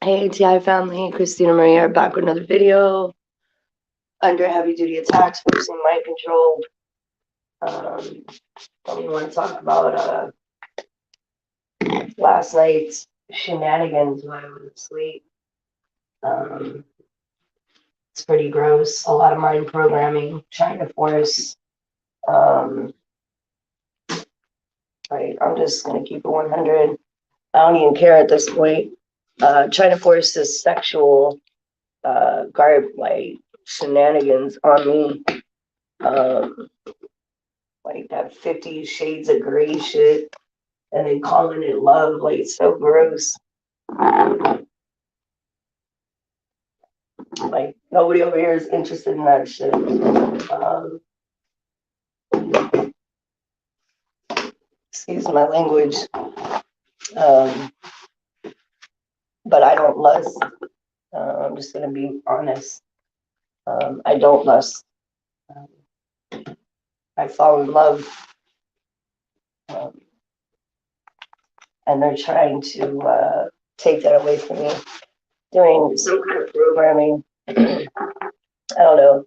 Hey TI family, Christina Maria back with another video under heavy duty attacks, forcing mind control. We want to talk about last night's shenanigans while I was asleep. It's pretty gross. A lot of mind programming, trying to force. I'm just gonna keep it 100. I don't even care at this point. Trying to force this sexual shenanigans on me. Like that 50 Shades of Grey shit, and then calling it love. Like, it's so gross. Like, nobody over here is interested in that shit. Excuse my language. But I don't lust. I'm just gonna be honest. I don't lust. I fall in love. And they're trying to take that away from me, doing some kind of programming. I don't know.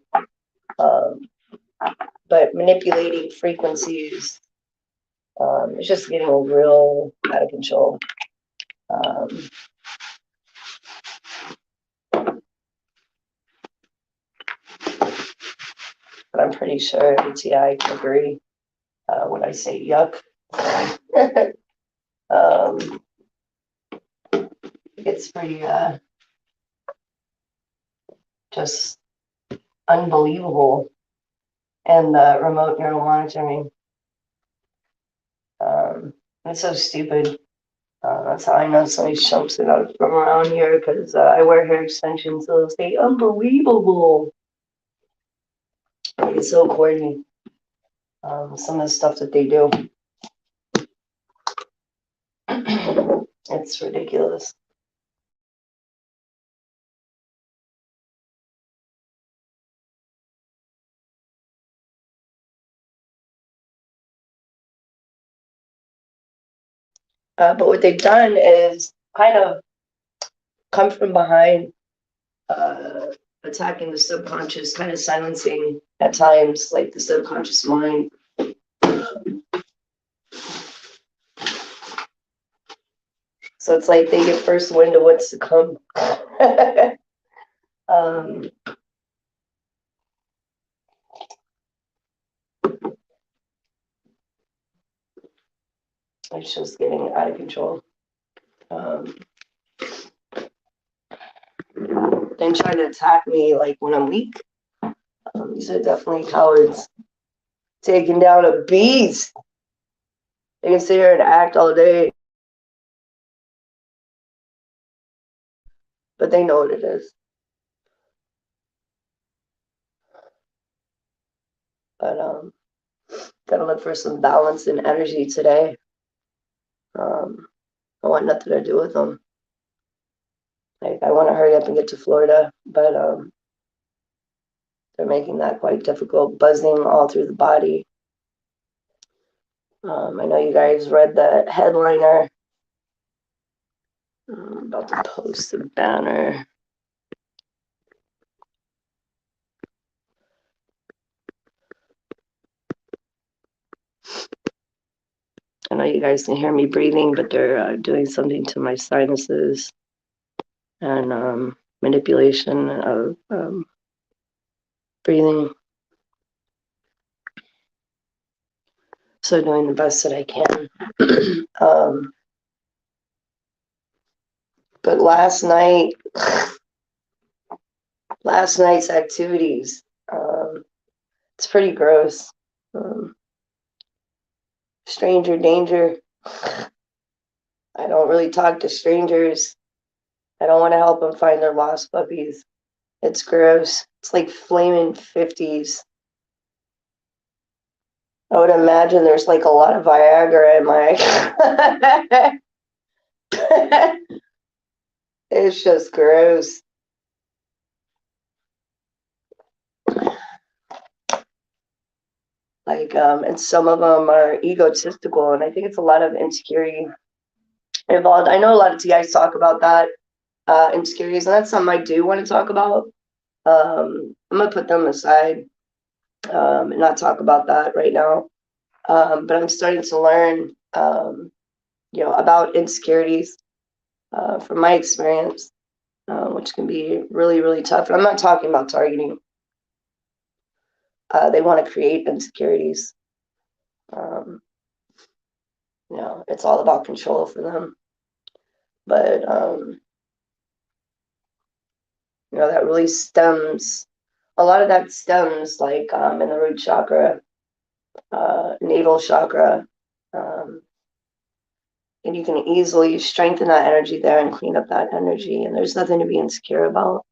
But manipulating frequencies. It's just getting real out of control. But I'm pretty sure the TI can agree when I say yuck. It's pretty just unbelievable. And remote neural monitoring. It's so stupid. That's how I know somebody shumps it out from around here, because I wear hair extensions, so they'll say unbelievable. It's so corny. Some of the stuff that they do. It's ridiculous. But what they've done is kind of come from behind, attacking the subconscious, kind of silencing at times, like the subconscious mind. So it's like they get first wind of what's to come. It's just getting out of control. They try to attack me like when I'm weak. These are definitely cowards. Taking down a beast. They can sit here and act all day, but they know what it is. But gotta look for some balance and energy today. I want nothing to do with them. Like, I want to hurry up and get to Florida, but they're making that quite difficult. Buzzing all through the body. I know you guys read the headliner. I'm about to post a banner. I know you guys can hear me breathing, but they're doing something to my sinuses and manipulation of breathing. So doing the best that I can. But last night's activities, it's pretty gross. Stranger danger. I don't really talk to strangers. I don't want to help them find their lost puppies. It's gross. It's like flaming 50s. I would imagine there's like a lot of Viagra in my... It's just gross. Like, and some of them are egotistical, and I think it's a lot of insecurity involved. I know a lot of TIs talk about that. insecurities, and that's something I do want to talk about. I'm gonna put them aside and not talk about that right now. But I'm starting to learn, about insecurities from my experience, which can be really, really tough. And I'm not talking about targeting. They want to create insecurities. Um, it's all about control for them. But that really stems. A lot of that stems like in the root chakra, navel chakra, um, and you can easily strengthen that energy there and clean up that energy. And there's nothing to be insecure about.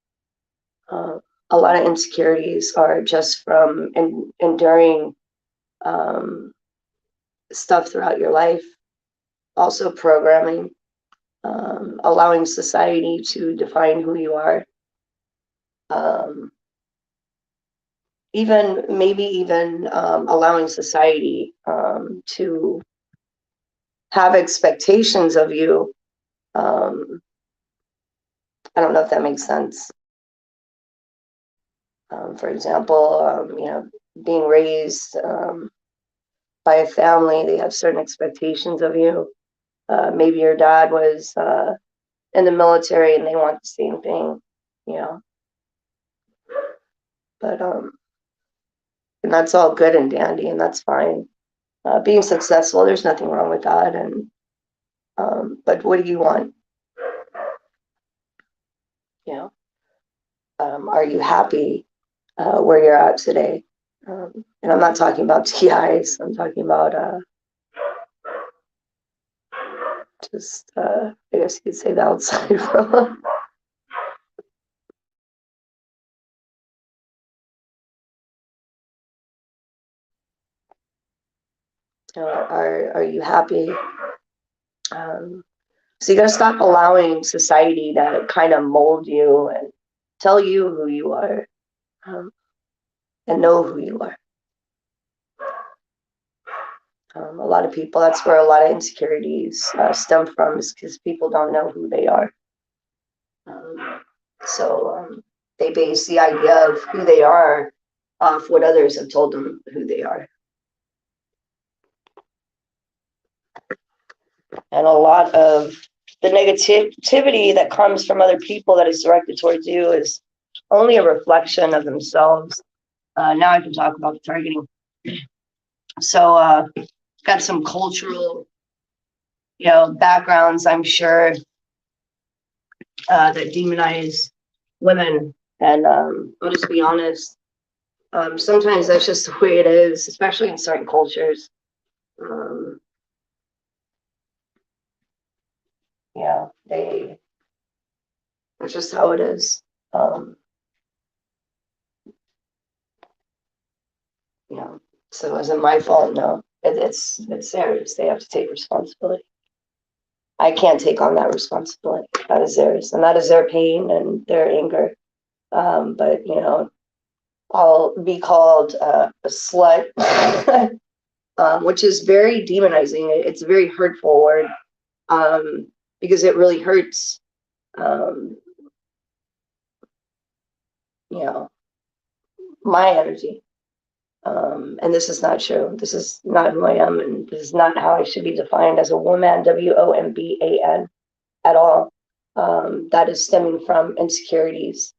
Uh, a lot of insecurities are just from enduring um, stuff throughout your life. Also, programming, allowing society to define who you are. Um, even allowing society to have expectations of you. I don't know if that makes sense. For example, being raised by a family, they have certain expectations of you. Maybe your dad was in the military and they want the same thing, you know. But and that's all good and dandy, and that's fine. Being successful, there's nothing wrong with that. And but what do you want? You know, are you happy where you're at today? And I'm not talking about TIs. I'm talking about just, I guess you could say, the outside world. Are you happy? So you got to stop allowing society to kind of mold you and tell you who you are, and know who you are. A lot of people, that's where a lot of insecurities stem from, is because people don't know who they are. So they base the idea of who they are off what others have told them who they are. And a lot of the negativity that comes from other people that is directed towards you is only a reflection of themselves. Now I can talk about the targeting. So got some cultural, backgrounds, I'm sure, that demonize women. And I'll just be honest. Sometimes that's just the way it is, especially in certain cultures. Um, that's just how it is. Um, so is it my fault? No, it's theirs. They have to take responsibility. I can't take on that responsibility. That is theirs, and that is their pain and their anger. But I'll be called a slut, which is very demonizing. It's a very hurtful word, because it really hurts. Um, my energy. And this is not true. This is not who I am, and this is not how I should be defined as a woman, WOMBAN, at all. That is stemming from insecurities,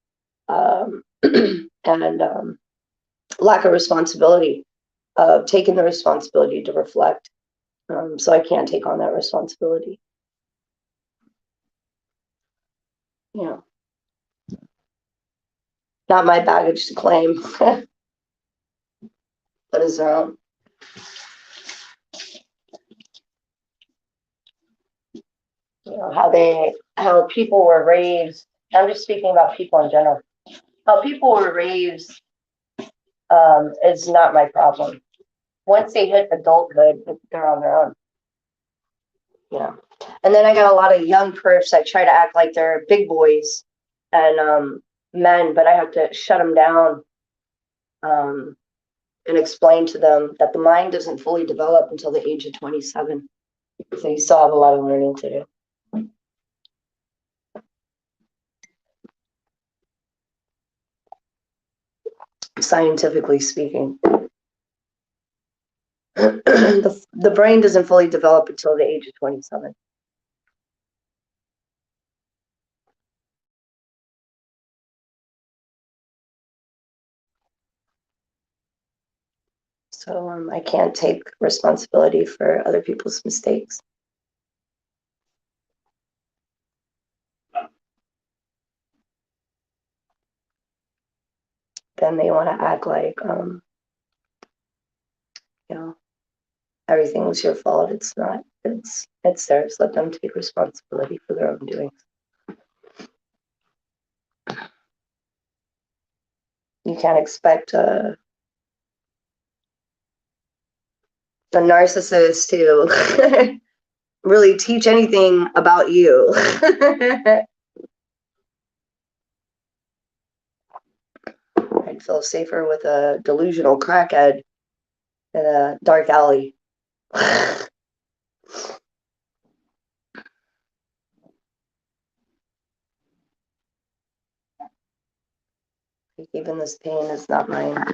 and lack of responsibility, of taking the responsibility to reflect. So I can't take on that responsibility. Not my baggage to claim, but is their own. How people were raised. I'm just speaking about people in general. How people were raised is not my problem. Once they hit adulthood, they're on their own. And then I got a lot of young perfs that try to act like they're big boys and men, but I have to shut them down, and explain to them that the mind doesn't fully develop until the age of 27. So you still have a lot of learning to do. scientifically speaking. The brain doesn't fully develop until the age of 27. So I can't take responsibility for other people's mistakes. Then they want to act like, you know, everything was your fault. It's not. It's theirs. Let them take responsibility for their own doings. You can't expect the narcissist to really teach anything about you. I'd feel safer with a delusional crackhead in a dark alley. Even this pain is not mine.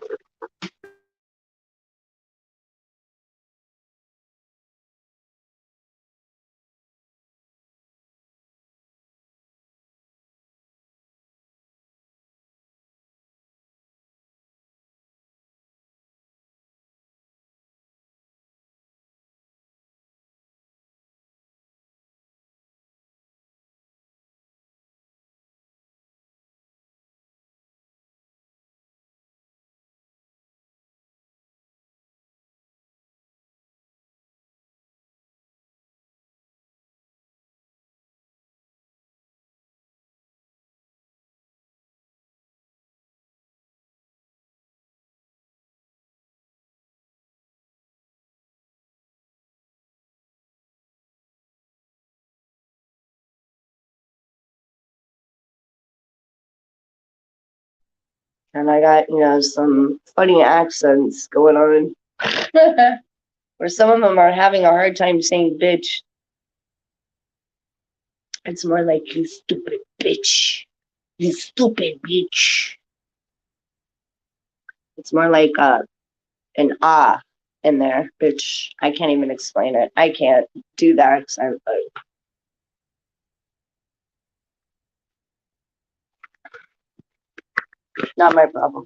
And I got, some funny accents going on. Where some of them are having a hard time saying bitch. It's more like, you stupid bitch. You stupid bitch. It's more like an in there, bitch. I can't even explain it. I can't do that because I'm not my problem.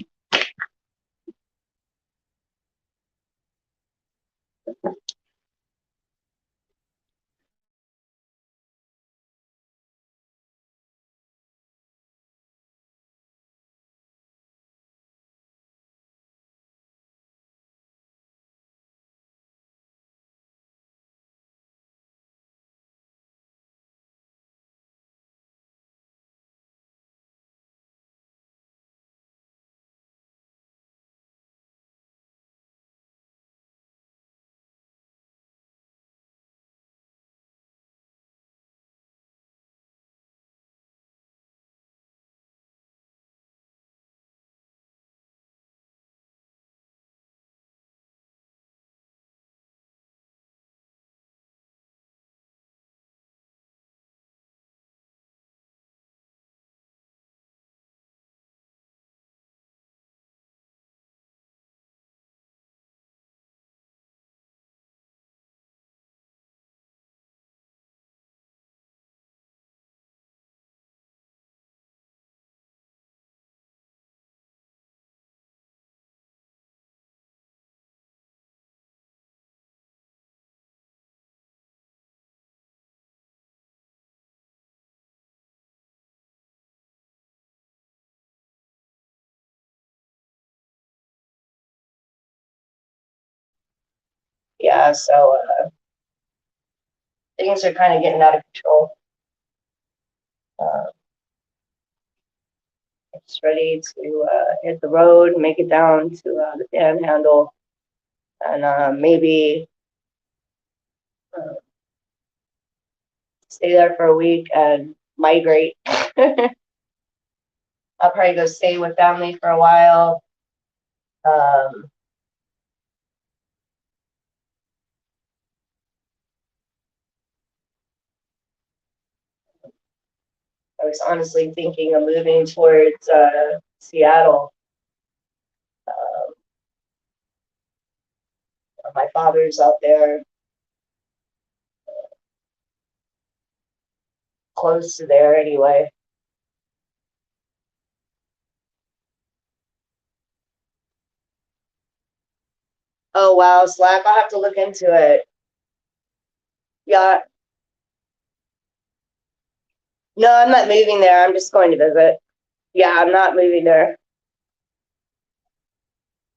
Yeah, so things are kind of getting out of control. Uh, it's ready to hit the road, make it down to the Panhandle, and maybe uh, stay there for a week and migrate. I'll probably go stay with family for a while. Um, I was honestly thinking of moving towards Seattle. My father's out there, close to there anyway. Oh wow, Slack. I'll have to look into it. Yeah. No, I'm not moving there. I'm just going to visit. Yeah, I'm not moving there.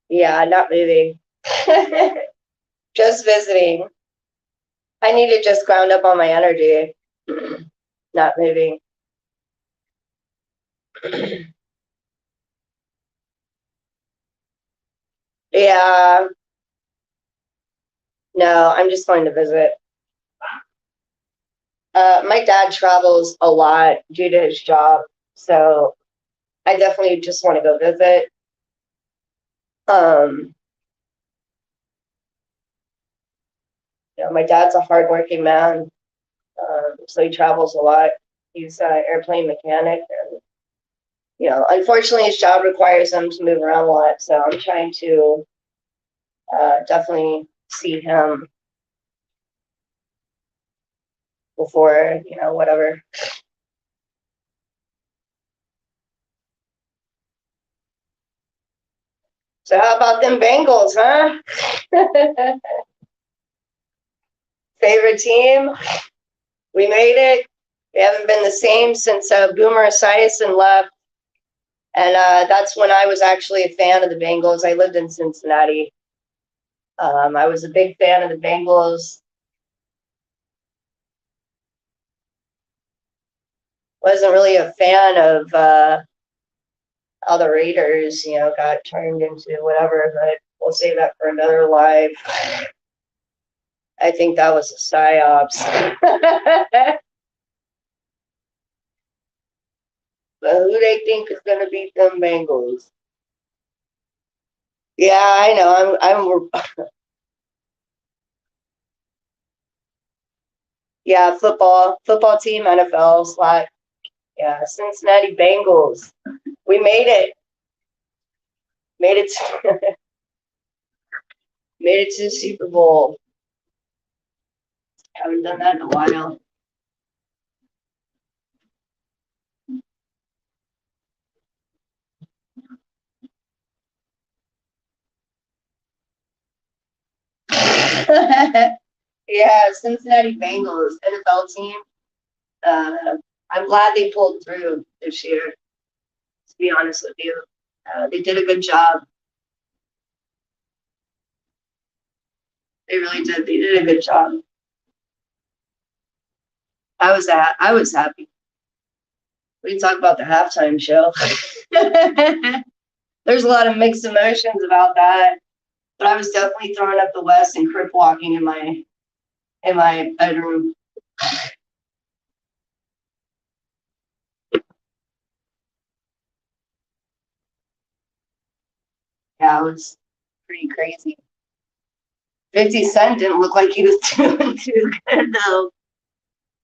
Yeah, not moving. Just visiting. I need to just ground up on my energy. Not moving. Yeah, no, I'm just going to visit. My dad travels a lot due to his job, so I definitely just want to go visit. Um, my dad's a hardworking man, so he travels a lot. He's an airplane mechanic, and unfortunately, his job requires him to move around a lot. So I'm trying to definitely see him before whatever. So how about them Bengals, huh? Favorite team? We made it. We haven't been the same since Boomer Esiason left. And that's when I was actually a fan of the Bengals. I lived in Cincinnati. I was a big fan of the Bengals. Wasn't really a fan of how the Raiders, got turned into whatever, but we'll save that for another live. I think that was a psyops. But who they think is going to beat them Bengals? Yeah, I know. Yeah, football team, NFL slot. Yeah, Cincinnati Bengals. We made it. Made it. Made it to the Super Bowl. Haven't done that in a while. Yeah, Cincinnati Bengals NFL team. Uh, I'm glad they pulled through this year. To be honest with you, they did a good job. They really did. They did a good job. I was happy. We can talk about the halftime show. There's a lot of mixed emotions about that, but I was definitely throwing up the West and crip walking in my bedroom. Yeah, it was pretty crazy. 50 Cent didn't look like he was doing too good though.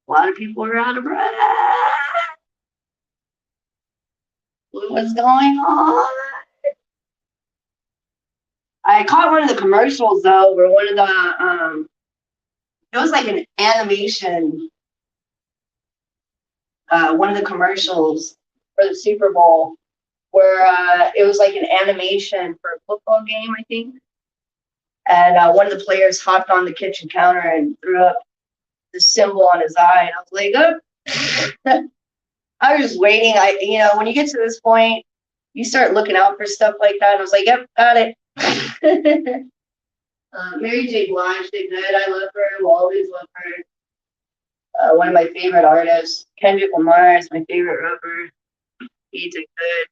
A lot of people were out of breath. What was going on? I caught one of the commercials though, where one of the it was like an animation, one of the commercials for the Super Bowl, where it was like an animation for a football game, I think. And one of the players hopped on the kitchen counter and threw up the symbol on his eye. And I was like, oh. I was just waiting. When you get to this point, you start looking out for stuff like that. And I was like, yep, got it. Mary J. Blige did good. I love her. Will always love her. One of my favorite artists. Kendrick Lamar is my favorite rapper. He did good.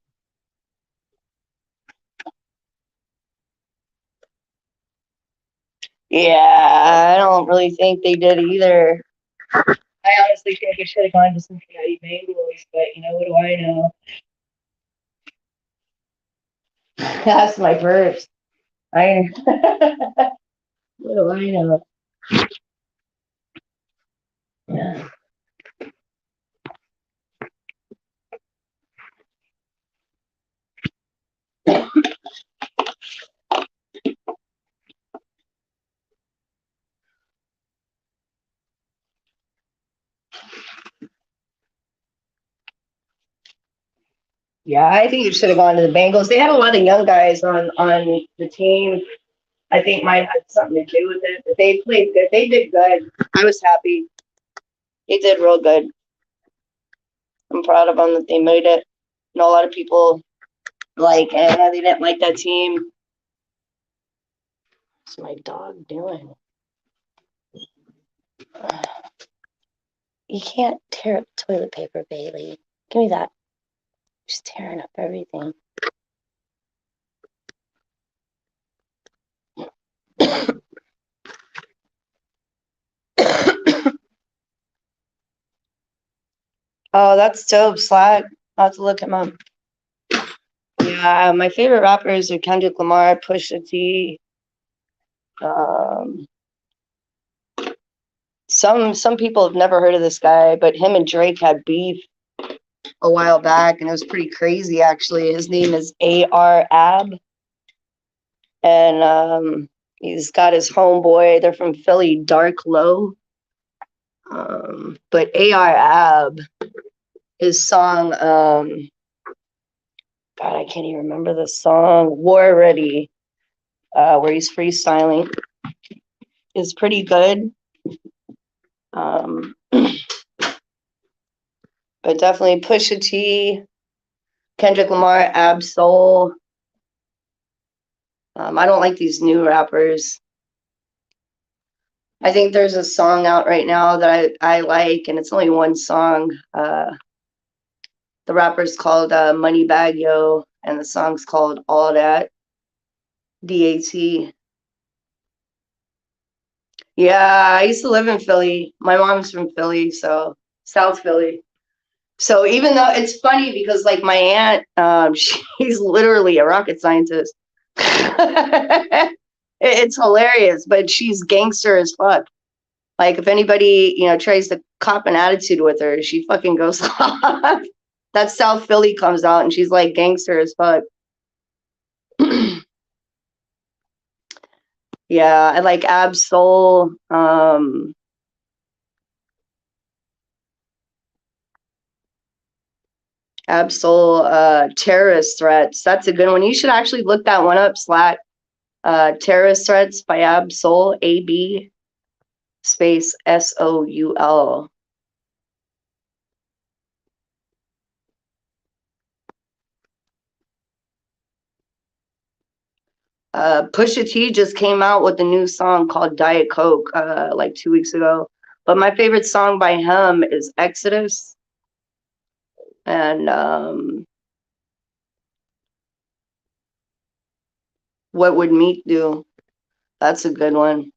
Yeah, I don't really think they did either. I honestly think it should have gone to Cincinnati Bengals, but what do I know? That's my first. I what do I know? Yeah. Yeah, I think you should have gone to the Bengals. They had a lot of young guys on the team. I think mine had something to do with it. But they played good. They did good. I was happy. They did real good. I'm proud of them that they made it. And a lot of people they didn't like that team. What's my dog doing? You can't tear up toilet paper, Bailey. Give me that. She's tearing up everything. Oh, that's dope, Slack. I'll have to look him up. Yeah, my favorite rappers are Kendrick Lamar, Pusha T. Um, some people have never heard of this guy, but him and Drake had beef a while back, and it was pretty crazy. Actually, his name is A.R. Ab, and he's got his homeboy. They're from Philly, Dark Low. But A.R. Ab, his song, God, I can't even remember the song. War Ready, where he's freestyling, is pretty good. But definitely Pusha T, Kendrick Lamar, Ab Soul. I don't like these new rappers. I think there's a song out right now that I like, and it's only one song. The rapper's called Moneybag Yo, and the song's called All That. DAT. Yeah, I used to live in Philly. My mom's from Philly, so South Philly. So even though it's funny because like my aunt, she's literally a rocket scientist. It's hilarious, but she's gangster as fuck. Like if anybody, tries to cop an attitude with her, she fucking goes off. That South Philly comes out and she's like gangster as fuck. Yeah, I like Ab Soul. Absol terrorist threats. That's a good one. You should actually look that one up, Slack. Terrorist threats by Absol, AB space SOUL. Pusha T just came out with a new song called Diet Coke like 2 weeks ago. But my favorite song by him is Exodus. And What Would Meek Do? That's a good one.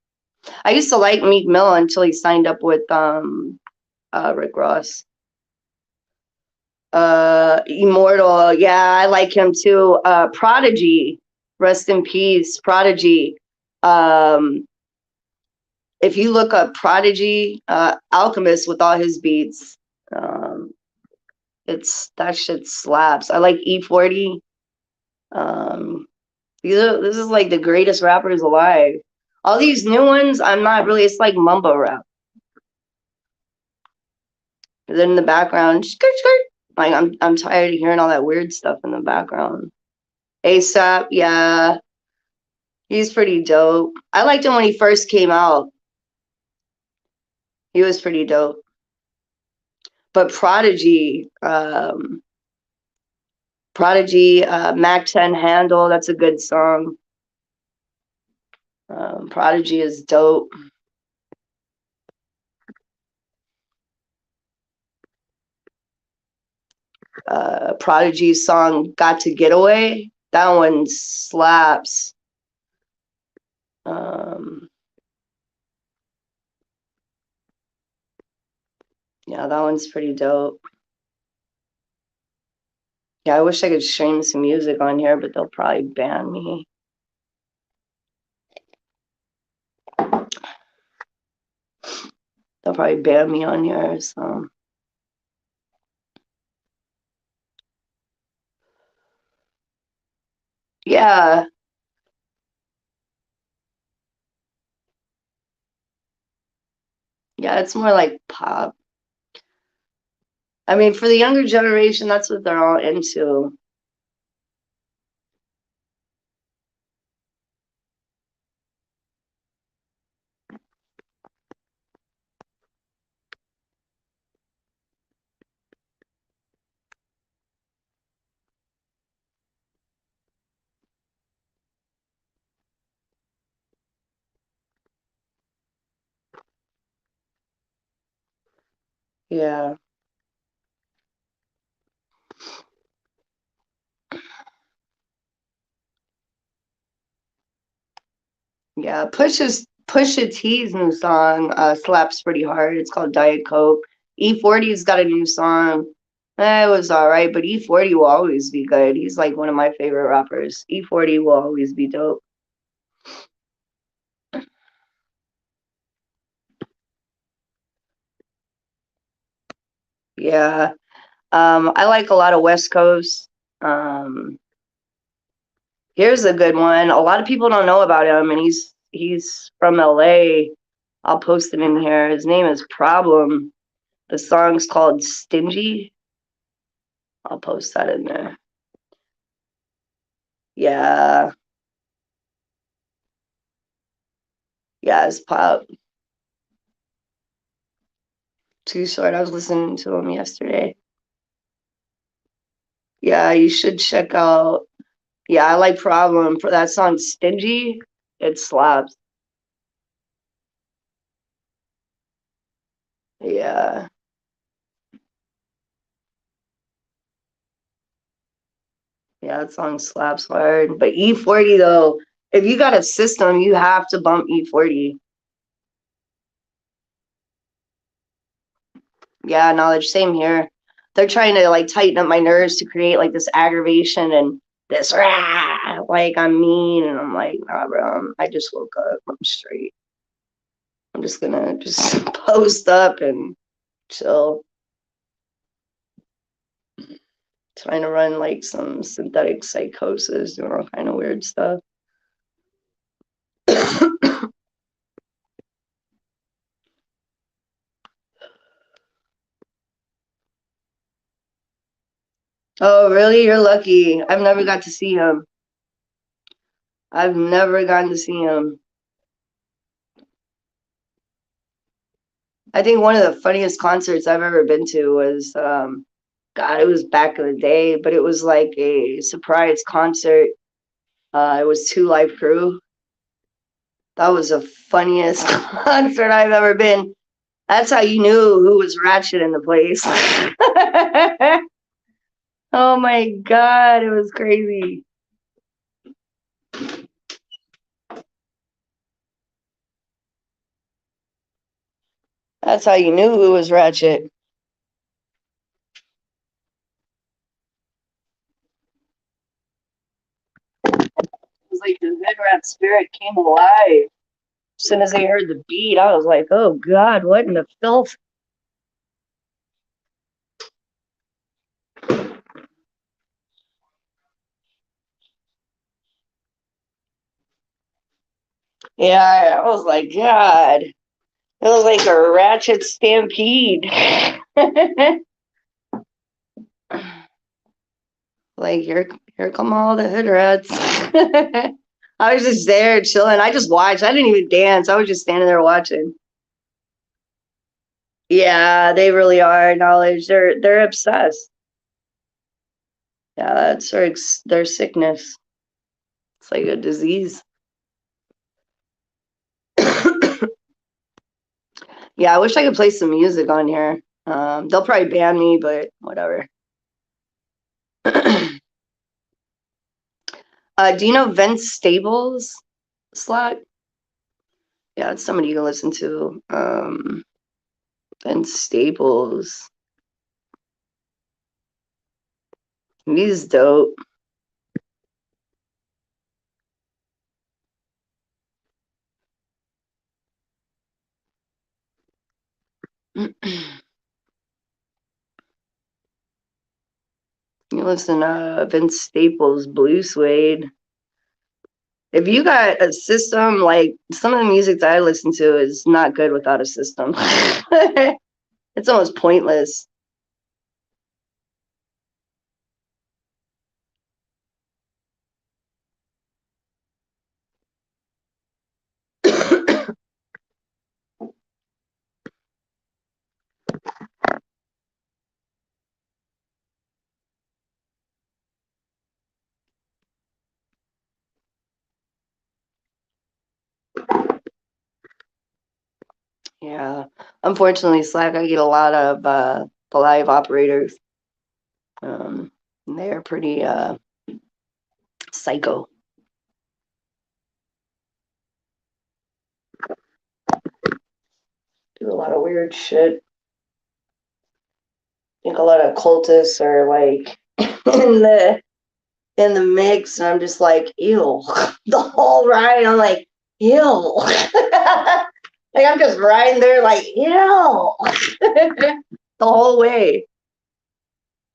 I used to like Meek Mill until he signed up with Rick Ross. Immortal, yeah, I like him too. Prodigy, rest in peace, Prodigy. Um, if you look up Prodigy, Alchemist with all his beats, um, it's that shit slaps. I like E40. Um, this is like the greatest rappers alive. All these new ones, I'm not really. It's like mumbo rap. And then in the background, skirt, skirt. Like I'm tired of hearing all that weird stuff in the background. ASAP, yeah, he's pretty dope. I liked him when he first came out. He was pretty dope. But Prodigy, Mac 10 Handle, that's a good song. Prodigy is dope. Prodigy's song Got to Get Away, that one slaps. Um, yeah, that one's pretty dope. Yeah, I wish I could stream some music on here, but they'll probably ban me. They'll probably ban me on here, so. Yeah, yeah, it's more like pop. I mean, for the younger generation, that's what they're all into. Yeah. Yeah. Pusha T's new song slaps pretty hard. It's called Diet Coke. E40's got a new song. It was all right, but E40 will always be good. He's like one of my favorite rappers. E40 will always be dope. Yeah. I like a lot of West Coast. Um, Here's a good one. A lot of people don't know about him, and he's from LA. I'll post it in here. His name is Problem. The song's called Stingy. I'll post that in there. Yeah. Yeah, it's pop. Too short. I was listening to him yesterday. Yeah, you should check out. Yeah, I like Problem. For that song Stingy, it slaps. Yeah. Yeah, that song slaps hard. But E40 though, if you got a system, you have to bump E40. Yeah, knowledge, same here. They're trying to like tighten up my nerves to create like this aggravation and this rah, like I'm mean, and I'm like, nah, bro, I just woke up. I'm straight. I'm just gonna just post up and chill. Trying to run like some synthetic psychosis, doing all kind of weird stuff. Oh, really? You're lucky. I've never got to see him. I've never gotten to see him. I think one of the funniest concerts I've ever been to was God, it was back in the day, but it was like a surprise concert. It was Two Live Crew. That was the funniest concert I've ever been. That's how you knew who was ratchet in the place. Oh my God, it was crazy. That's how you knew who was ratchet. It was like the good rat spirit came alive. As soon as they heard the beat, I was like, oh God, what in the filth? Yeah, I was like, God. It was like a ratchet stampede. Like here come all the hood rats. I was just there chilling. I just watched. I didn't even dance. I was just standing there watching. Yeah, they really are knowledge. They're obsessed. Yeah, that's their sickness. It's like a disease. Yeah, I wish I could play some music on here. They'll probably ban me, but whatever. Do you know Vince Staples? Slack? Yeah, it's somebody you can listen to. Vince Staples. He's dope. You listen to Vince Staples, Blue Suede. If you got a system, like some of the music that I listen to is not good without a system. It's almost pointless. Yeah. Unfortunately, Slack, I get a lot of the live operators. Um, they're pretty psycho. Do a lot of weird shit. I think a lot of cultists are like in the mix, and I'm just like, ew. The whole ride, I'm like, ew. Like I'm just riding there, like, ew. The whole way.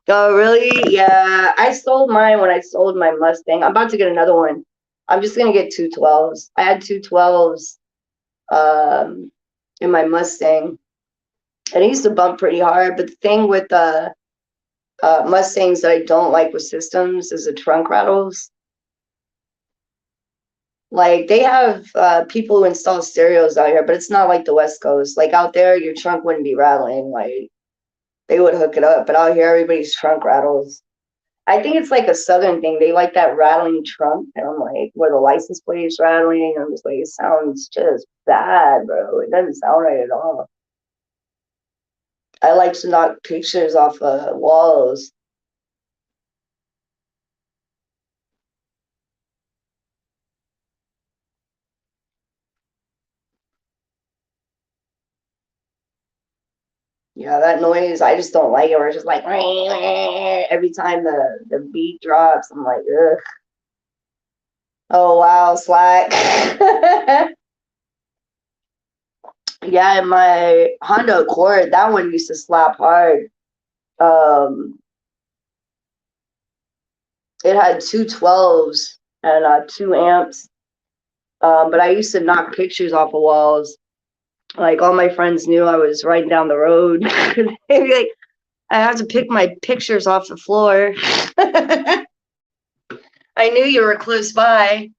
Oh, really? Yeah. I sold mine when I sold my Mustang. I'm about to get another one. I'm just gonna get 212s. I had 212s in my Mustang, and it used to bump pretty hard. But the thing with Mustangs that I don't like with systems is the trunk rattles. Like they have people who install stereos out here, but it's not like the West Coast. Like out there, your trunk wouldn't be rattling. Like they would hook it up, but out here, everybody's trunk rattles. I think it's like a Southern thing. They like that rattling trunk, and I'm like, where the license plate is rattling. I'm just like, it sounds just bad, bro. It doesn't sound right at all. I like to knock pictures off walls. Yeah, that noise, I just don't like it. Where it's just like every time the beat drops, I'm like, ugh. Oh wow, Slack. Yeah, and my Honda Accord, that one used to slap hard. Um, it had 212s and 2 amps. But I used to knock pictures off of walls. Like all my friends knew I was riding down the road. They'd be like, I have to pick my pictures off the floor. I knew you were close by.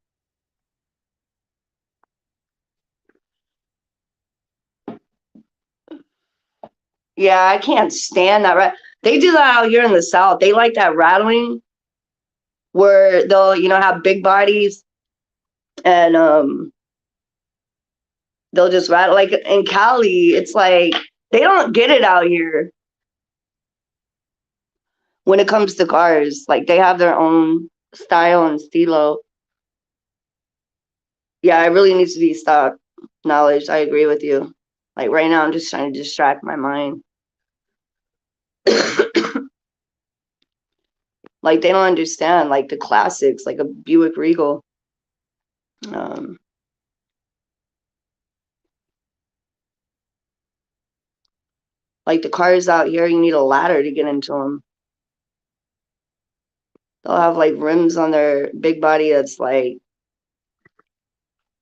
Yeah, I can't stand that. They do that out here in the South. They like that rattling where they'll, have big bodies and they'll just rattle. Like in Cali, it's like they don't get it out here when it comes to cars. Like they have their own style and stilo. Yeah, it really needs to be stock knowledge. I agree with you. Like right now, I'm just trying to distract my mind. Like they don't understand like the classics, like a Buick Regal. Um, like the cars out here, you need a ladder to get into them. They'll have like rims on their big body that's like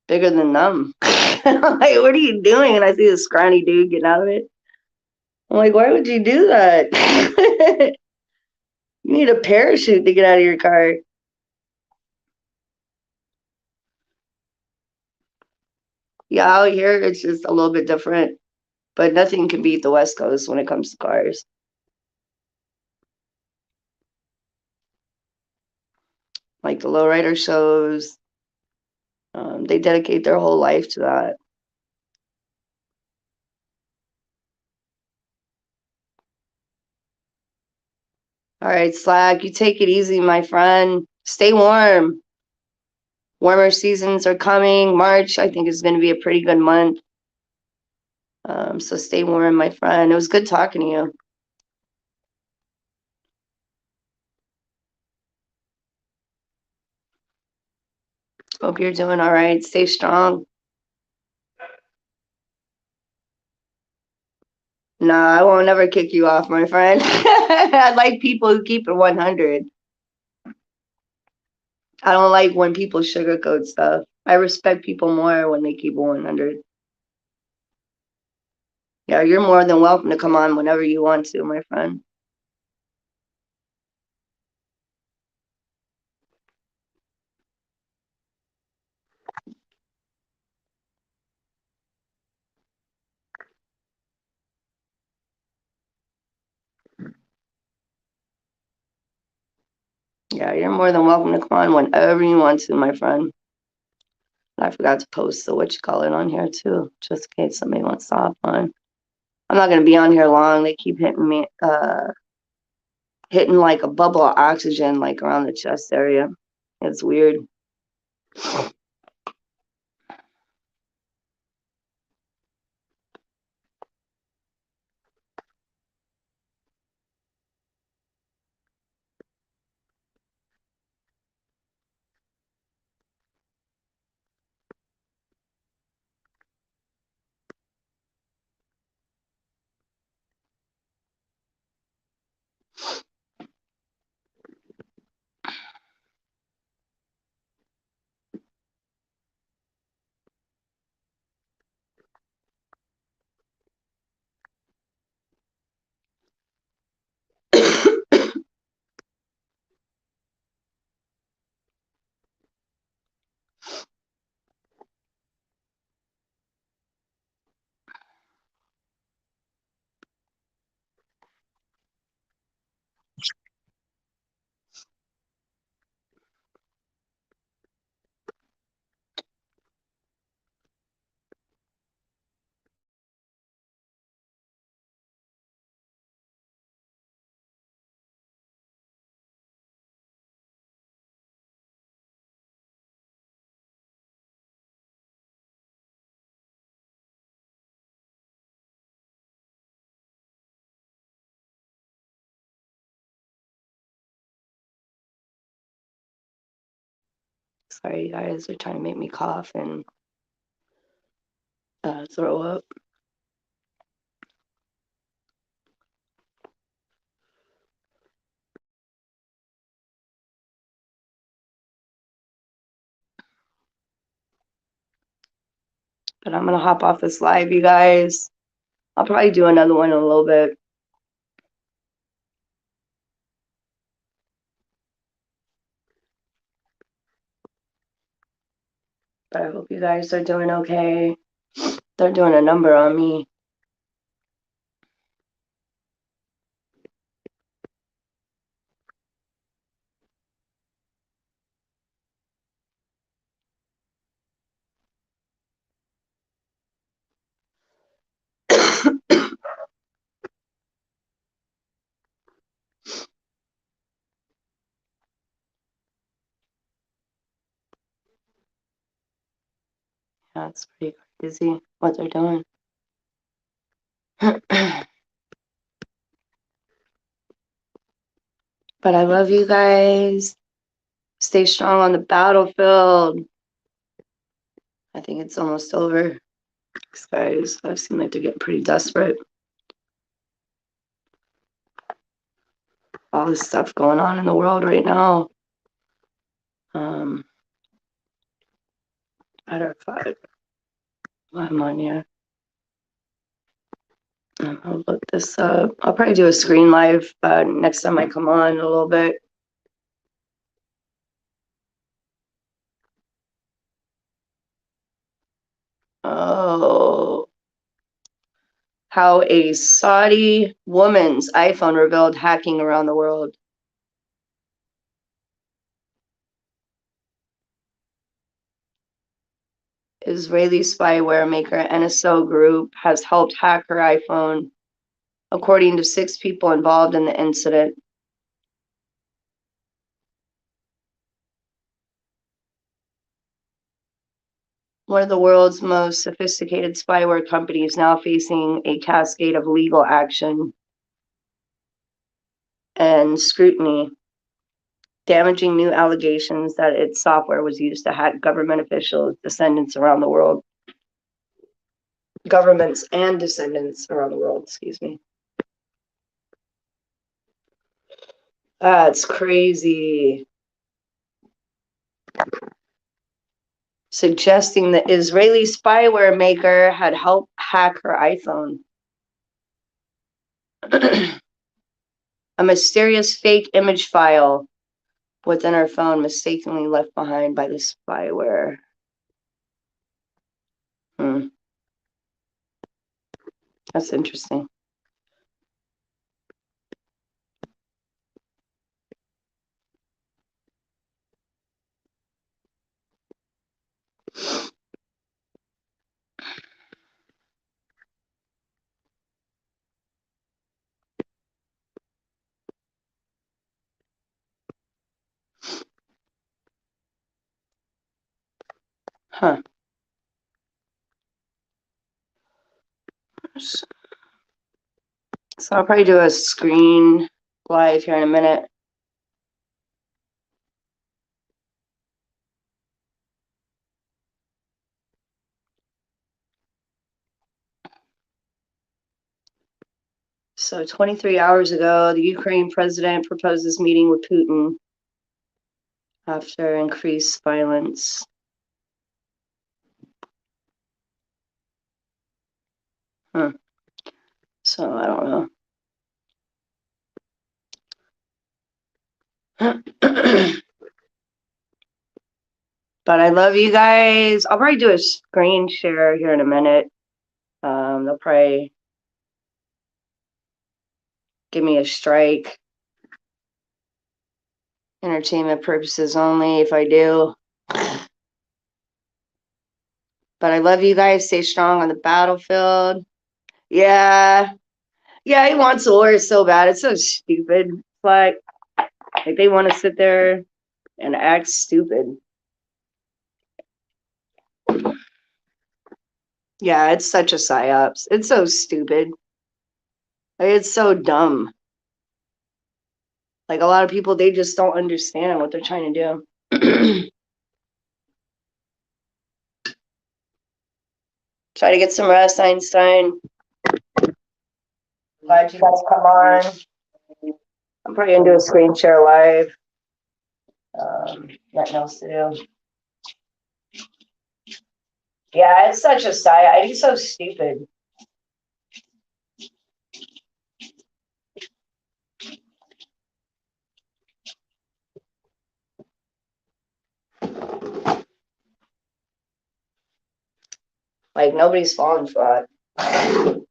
bigger than them. I'm like, what are you doing? And I see this scrawny dude getting out of it. I'm like, why would you do that? You need a parachute to get out of your car. Yeah, out here it's just a little bit different, but nothing can beat the West Coast when it comes to cars. Like the lowrider shows, they dedicate their whole life to that. All right, Slack, you take it easy, my friend. Stay warm. Warmer seasons are coming. March, I think, is going to be a pretty good month. So stay warm, my friend. It was good talking to you. Hope you're doing all right. Stay strong. Nah, I won't never kick you off, my friend. I like people who keep it 100. I don't like when people sugarcoat stuff. I respect people more when they keep it 100. Yeah, you're more than welcome to come on whenever you want to, my friend. Yeah, you're more than welcome to come on whenever you want to, my friend. I forgot to post the what you call it on here too, just in case somebody wants to hop on. I'm not gonna be on here long. They keep hitting me, hitting like a bubble of oxygen like around the chest area. It's weird. Sorry, you guys are trying to make me cough and throw up. But I'm gonna hop off this live, you guys. I'll probably do another one in a little bit. But I hope you guys are doing okay. They're doing a number on me. Yeah, it's pretty crazy what they're doing. But I love you guys. Stay strong on the battlefield. I think it's almost over. These guys, I seem like they're getting pretty desperate. All this stuff going on in the world right now. Matter of fact, while I'm on here, I'll look this up. I'll probably do a screen live next time I come on in a little bit. Oh, how a Saudi woman's iPhone revealed hacking around the world. Israeli spyware maker NSO Group has helped hack her iPhone, according to 6 people involved in the incident. One of the world's most sophisticated spyware companies now facing a cascade of legal action and scrutiny, damaging new allegations that its software was used to hack government officials, descendants around the world. Governments and descendants around the world, excuse me. That's crazy. Suggesting the Israeli spyware maker had helped hack her iPhone. A mysterious fake image file within her phone mistakenly left behind by the spyware. That's interesting. Huh. So I'll probably do a screen live here in a minute. So 23 hours ago, the Ukraine president proposes meeting with Putin after increased violence. Huh. So I don't know. But I love you guys. I'll probably do a screen share here in a minute. They'll probably give me a strike. Entertainment purposes only if I do. But I love you guys. Stay strong on the battlefield. Yeah. Yeah, he wants the war so bad. It's so stupid. Like they want to sit there and act stupid. Yeah, it's such a psyops. It's so stupid. Like, it's so dumb. Like a lot of people, they just don't understand what they're trying to do. Try to get some rest, Einstein. Glad you guys come on. I'm probably gonna do a screen share live. Nothing else to do. Yeah, it's such a psyop. He's so stupid. Like nobody's falling for it.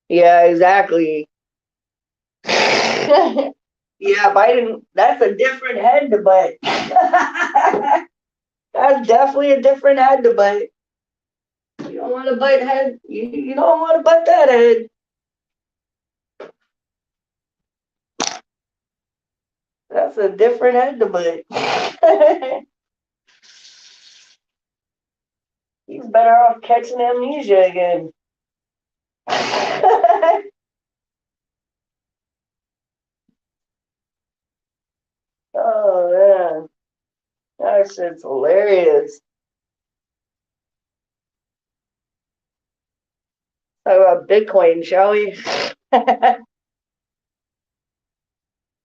Yeah, exactly. Yeah, Biden, that's a different head to butt. That's definitely a different head to butt. You don't want to butt head. You don't want to butt that head. That's a different head to butt. He's better off catching amnesia again. Oh man, that shit's hilarious. Talk about Bitcoin, shall we?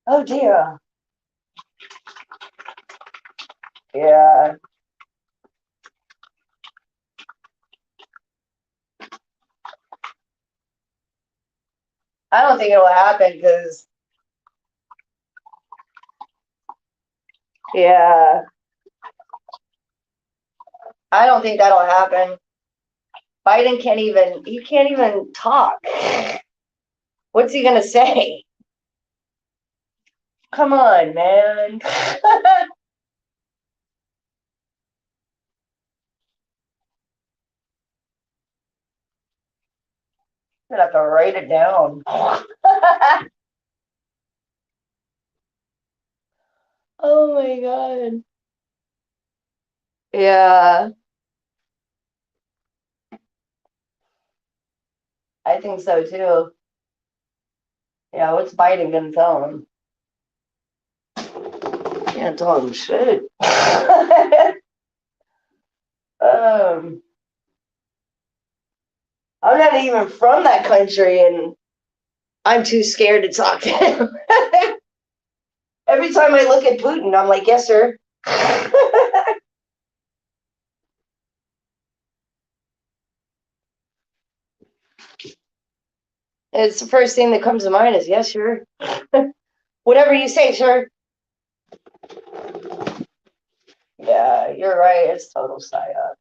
Oh dear. Yeah, I don't think it'll happen because yeah, I don't think that'll happen. Biden can't even talk. What's he gonna say? Come on, man. I'm gonna have to write it down. Oh my god. Yeah, I think so too. Yeah, what's Biden gonna tell him? Can't tell him shit. um, I'm not even from that country, and I'm too scared to talk to him. Every time I look at Putin, I'm like, yes, sir. It's the first thing that comes to mind is yes, sir. Whatever you say, sir. Yeah, you're right. It's total psyop.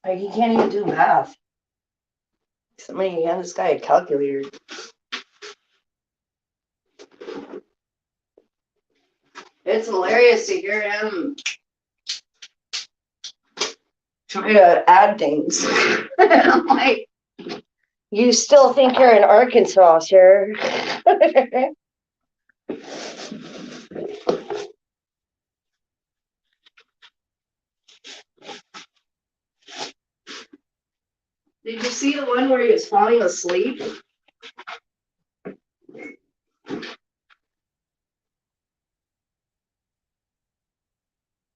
Like he can't even do math. Somebody hand this guy a calculator. It's hilarious to hear him try to add things. I'm like, you still think you're in Arkansas, sir? Did you see the one where he was falling asleep?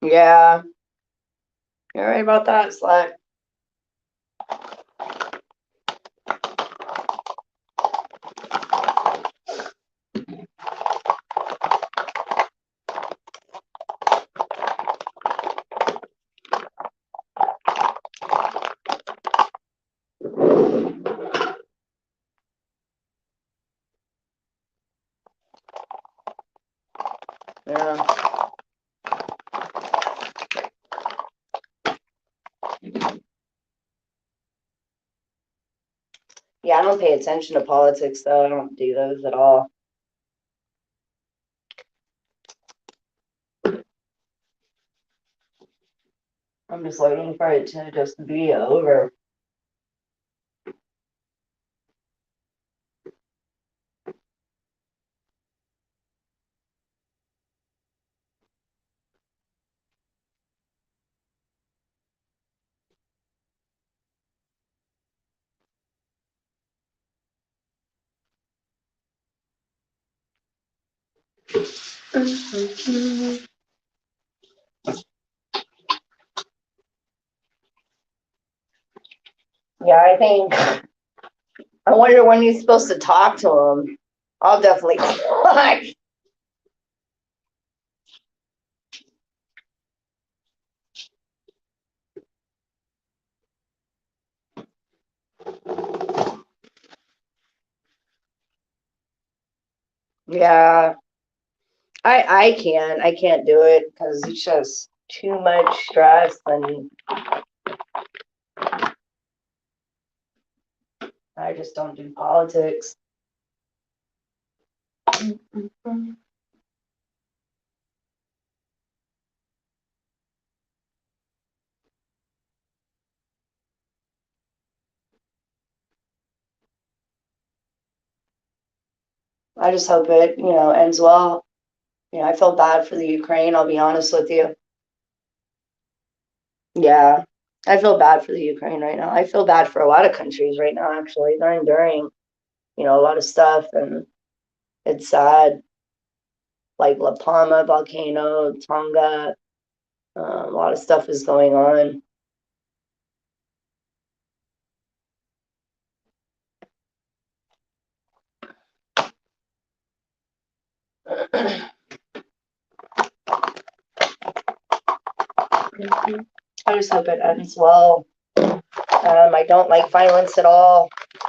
Yeah, you're right about that, Slut. Yeah. Yeah, I don't pay attention to politics, though. I don't do those at all. I'm just waiting for it to just be over. Yeah, I think. I wonder when he's supposed to talk to him. I'll definitely talk. Yeah, I can't do it because it's just too much stress, and I just don't do politics. I just hope it, ends well. I feel bad for the Ukraine, I'll be honest with you. Yeah, I feel bad for the Ukraine right now. I feel bad for a lot of countries right now, actually. They're enduring, a lot of stuff, and it's sad. Like La Palma volcano, Tonga, a lot of stuff is going on. I just hope it ends well. I don't like violence at all.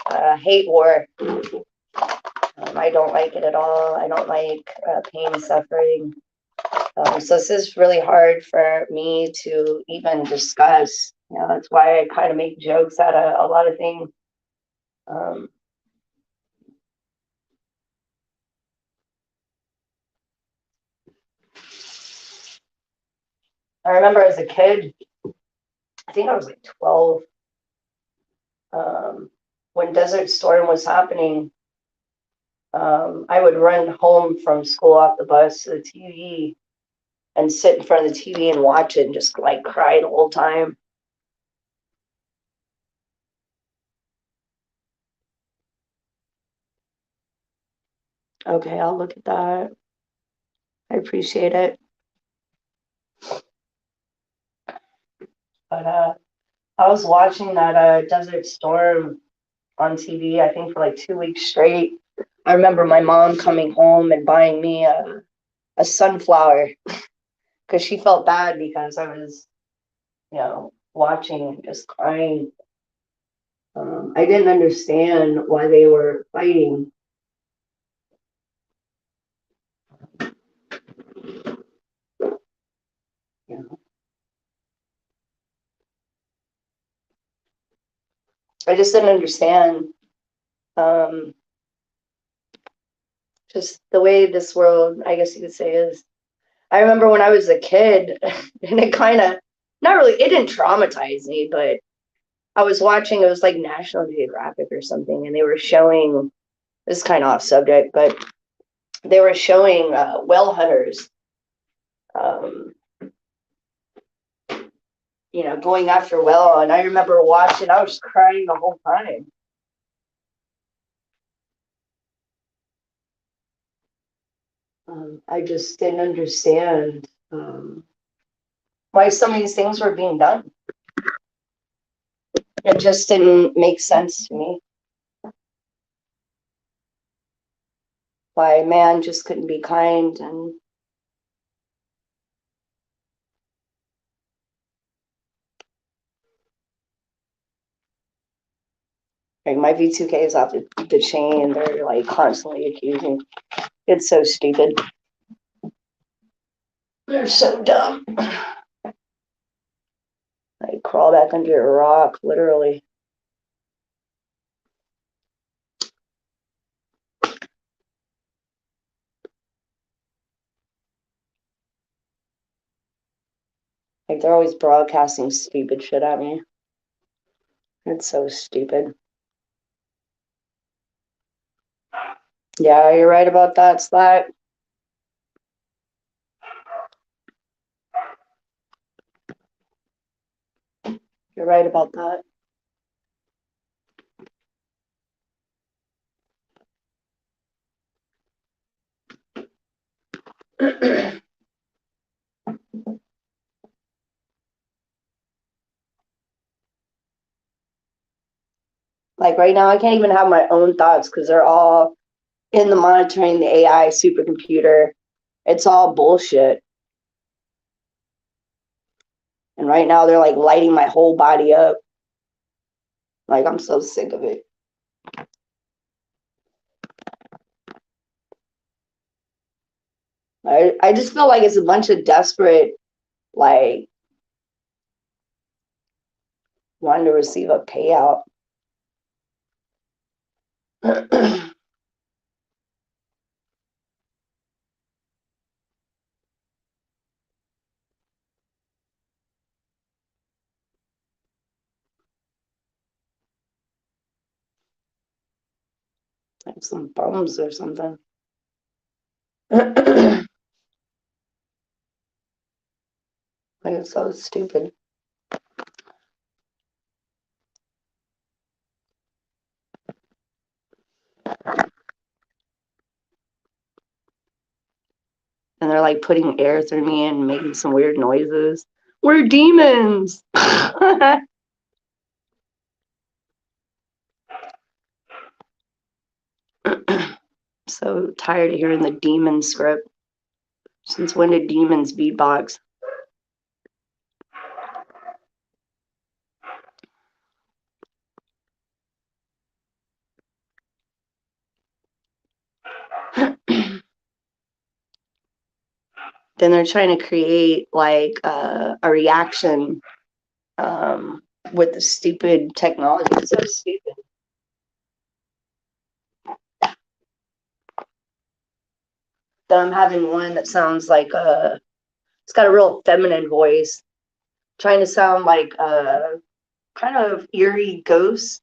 I hate war. I don't like it at all. I don't like pain and suffering. So this is really hard for me to even discuss. That's why I kind of make jokes out of a lot of things. Um, I remember as a kid, I think I was like 12, when Desert Storm was happening. I would run home from school off the bus to the TV and sit in front of the TV and watch it and just like cry the whole time. Okay, I'll look at that. I appreciate it. But I was watching that Desert Storm on TV, I think for like 2 weeks straight. I remember my mom coming home and buying me a sunflower because she felt bad because I was, watching and just crying. I didn't understand why they were fighting. You know, I just didn't understand um, just the way this world, I guess you could say, is. I remember when I was a kid, and it kind of, not really, it didn't traumatize me, but I was watching, it was like National Geographic or something, and they were showing, this is kind of off subject, but they were showing whale hunters, um, going after whale. And I remember watching, I was crying the whole time. I just didn't understand why some of these things were being done. It just didn't make sense to me. Why man just couldn't be kind and like my V2K is off the chain. They're like constantly accusing. It's so stupid. They're so dumb. I crawl back under a rock, literally. Like they're always broadcasting stupid shit at me. It's so stupid. Yeah, you're right about that, Slack. You're right about that. Like right now, I can't even have my own thoughts because they're all in the monitoring the AI supercomputer. It's all bullshit. And right now, they're like lighting my whole body up. Like I'm so sick of it. I just feel like it's a bunch of desperate, like, wanting to receive a payout. Like some bums or something. Like it's so stupid. And they're like putting air through me and making some weird noises. We're demons. So tired of hearing the demon script. Since when did demons beatbox? Then they're trying to create like a reaction with the stupid technology. It's so stupid. Then I'm having one that sounds like it's got a real feminine voice, trying to sound like a kind of eerie ghost.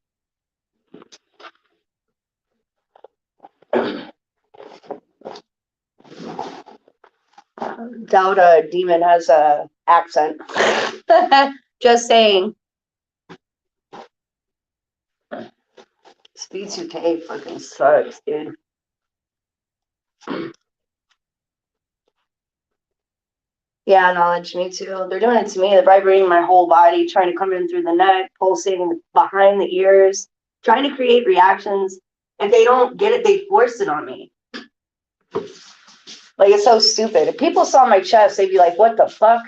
Doubt a demon has a accent. Just saying. Speed 2K fucking sucks, dude. Yeah, knowledge, me too. They're doing it to me. They're vibrating my whole body, trying to come in through the neck, pulsating behind the ears, trying to create reactions. If they don't get it, they force it on me. Like, it's so stupid. If people saw my chest, they'd be like, what the fuck?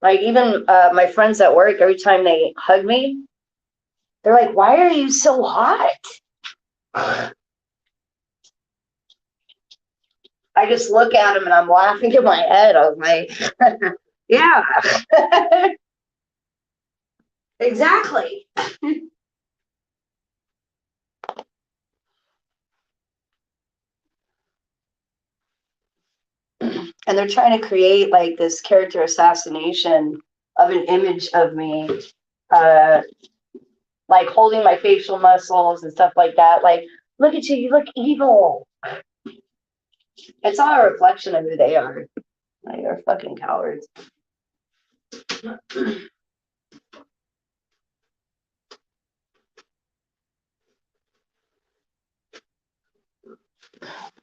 Like, even my friends at work, every time they hug me, they're like, why are you so hot? I just look at them and I'm laughing in my head. I was like, yeah, exactly. And they're trying to create like this character assassination of an image of me, uh, like holding my facial muscles and stuff like that. Like, look at you, you look evil. It's all a reflection of who they are. Like, they're fucking cowards.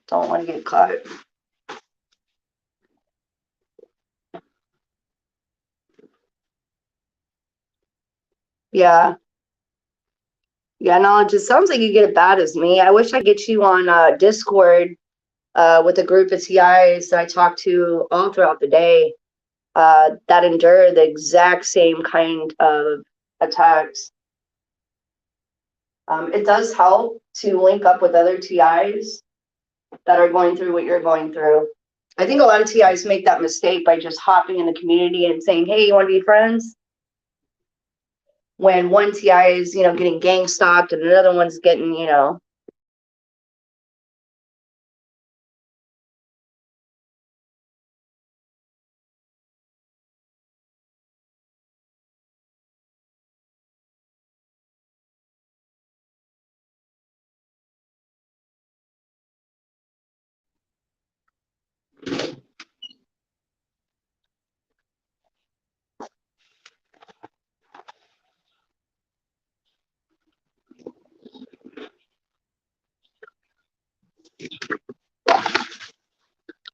Don't want to get caught. Yeah. Yeah, no, it just sounds like you get it bad as me. I wish I could get you on Discord with a group of TIs that I talk to all throughout the day that endure the exact same kind of attacks. It does help to link up with other TIs that are going through what you're going through. I think a lot of TIs make that mistake by just hopping in the community and saying, "Hey, you want to be friends?" When one TI is, getting gang stalked and another one's getting,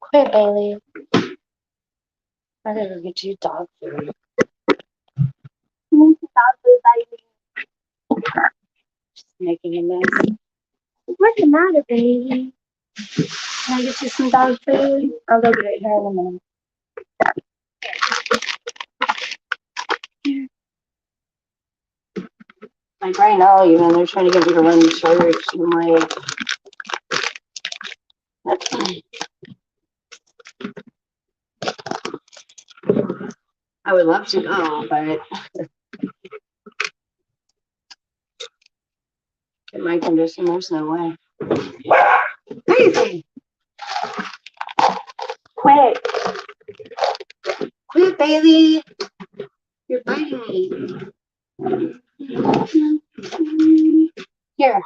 quit, Bailey. I gotta get you dog food. Dog food, baby. Just making a mess. What's the matter, baby? Can I get you some dog food? I'll go get it here in a minute. Like right now, even they're trying to get me to run church. I'm like, I would love to go, but in my condition, there's no way. Crazy. Quit. Quit, Bailey. You're biting me. Here.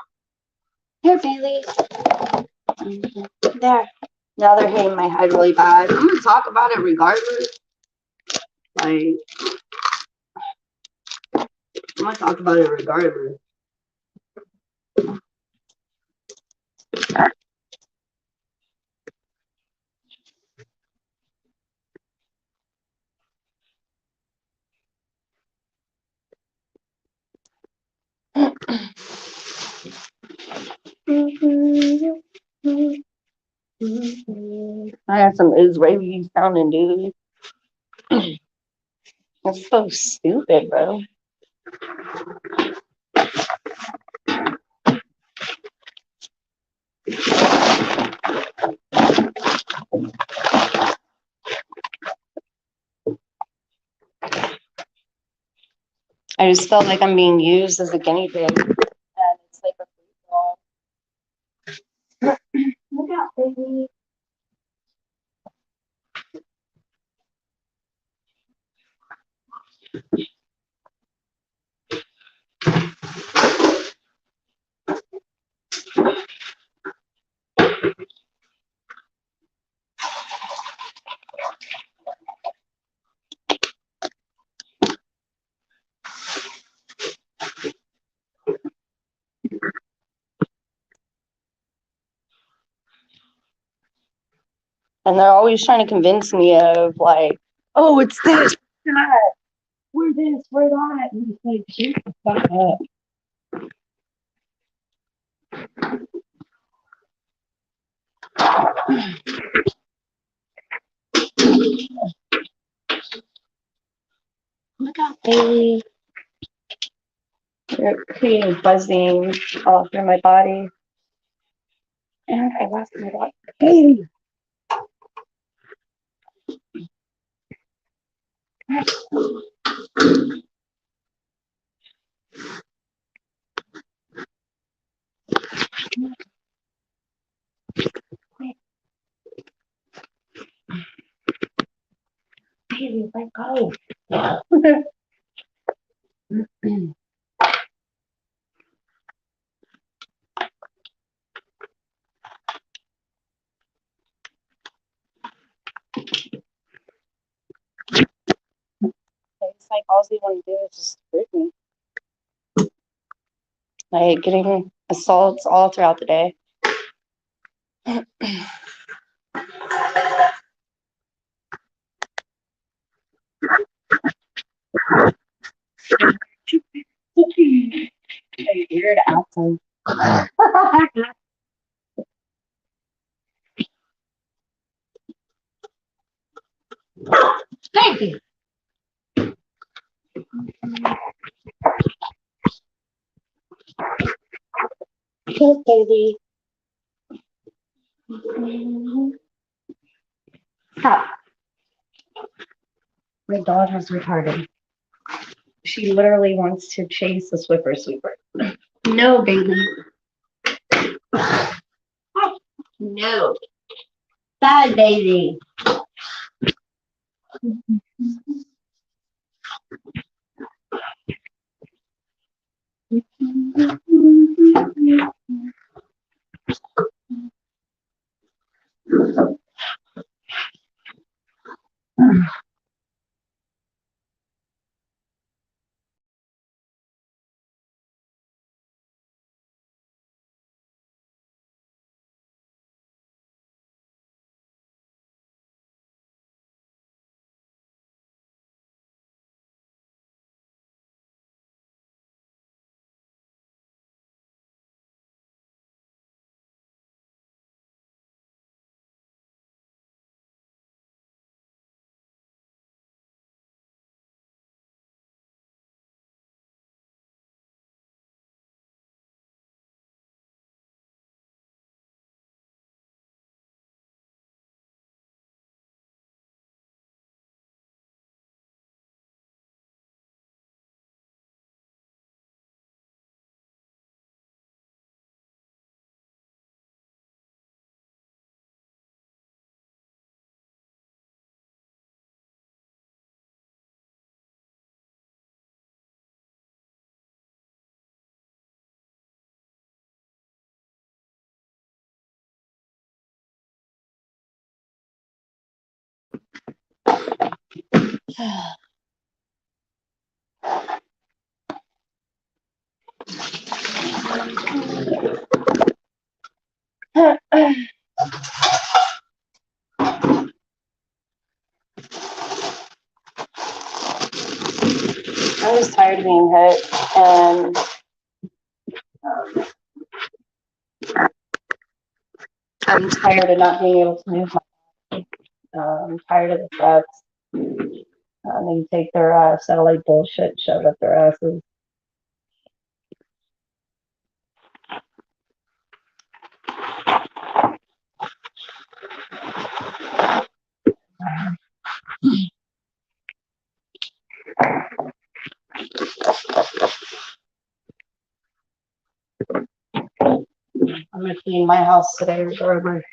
Here, Bailey. There. Now they're hitting my head really bad. I'm going to talk about it regardless. Like, I'm going to talk about it regardless. I have some Israeli sounding dude. That's so stupid, bro. I just felt like I'm being used as a guinea pig. And it's like a free for all. Look out, baby. And they're always trying to convince me of like, oh, it's this, that, we're this, we're that. And it's like, shut the fuck up. Look out, Bailey. You're creating buzzing all through my body. And I lost my dog. Bailey. Baby, let go. It's like all they want to do is just hurt me. Like getting assaults all throughout the day. Weird apple. Thank you. Yes, baby. Stop. My dog has retarded. She literally wants to chase the Swiffer sweeper. No, baby. No. Bad baby. I was tired of being hit, and I'm tired of not being able to move my. I'm tired of the threats. They take their satellite bullshit shoved up their asses. I'm gonna clean my house today regardless.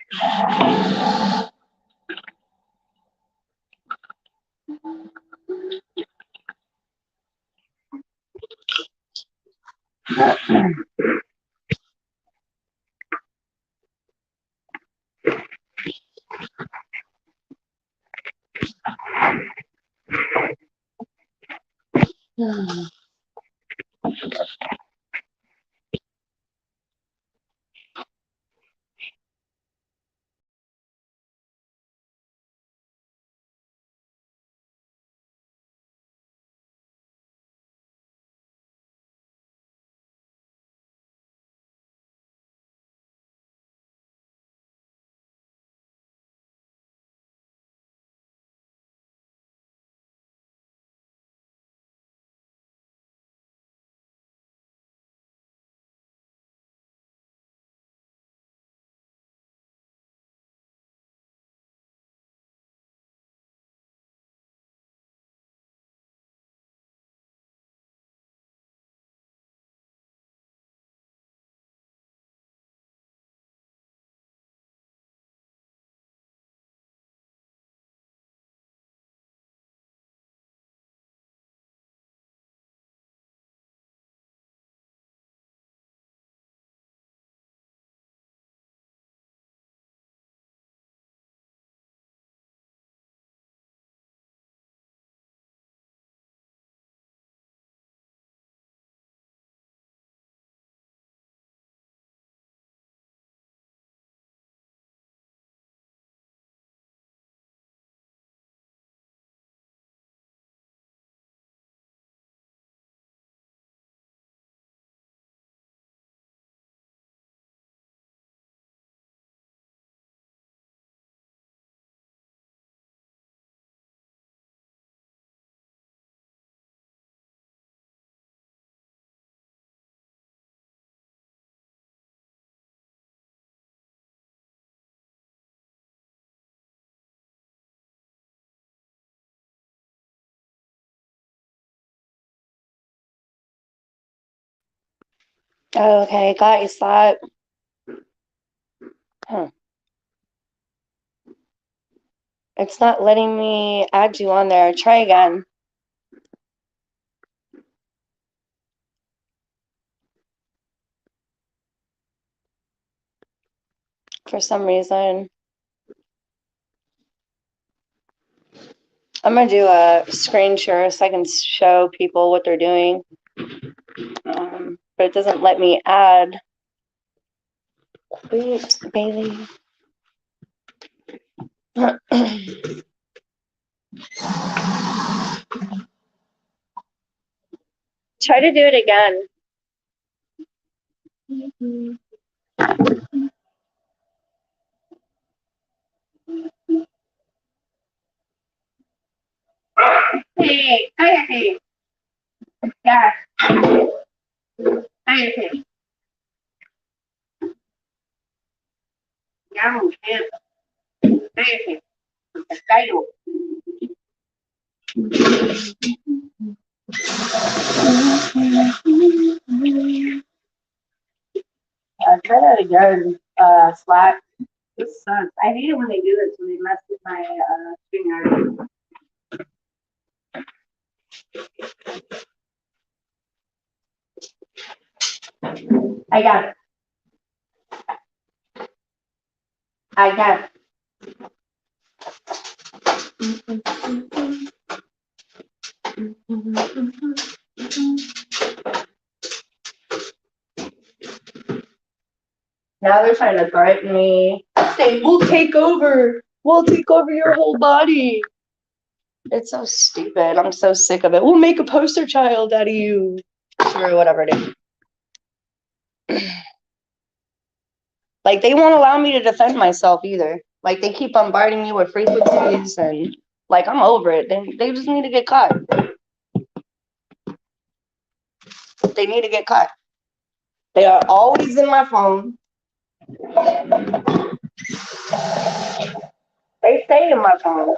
Okay, got you, Slot. It's not letting me add you on there. Try again. For some reason. I'm going to do a screen share so I can show people what they're doing. But it doesn't let me add. Wait, Bailey. Try to do it again. Hey, hey, yeah, hey, yeah, hey, Cairo. Try that again, Slack. This sucks. I hate it when they do this, when they mess with my StreamYard. I got it. I got it. Now they're trying to threaten me. Say, we'll take over. We'll take over your whole body. It's so stupid. I'm so sick of it. We'll make a poster child out of you. Or whatever it is. Like, they won't allow me to defend myself either. Like, they keep bombarding me with frequencies and, like, I'm over it. They just need to get caught. They need to get caught. They are always in my phone. They stay in my phone.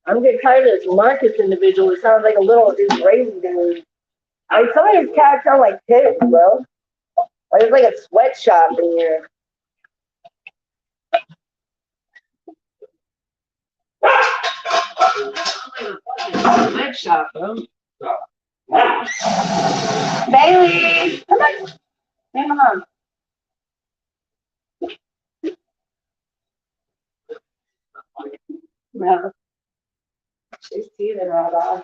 I'm getting tired of this Marcus individual. It sounds like a little Israeli dude. I mean, some of his cats sound like pigs, bro. Like, it's like a sweatshop in here. Sweatshop, bro. Bailey! Come on. Hey, Mom. No. She's teething right off.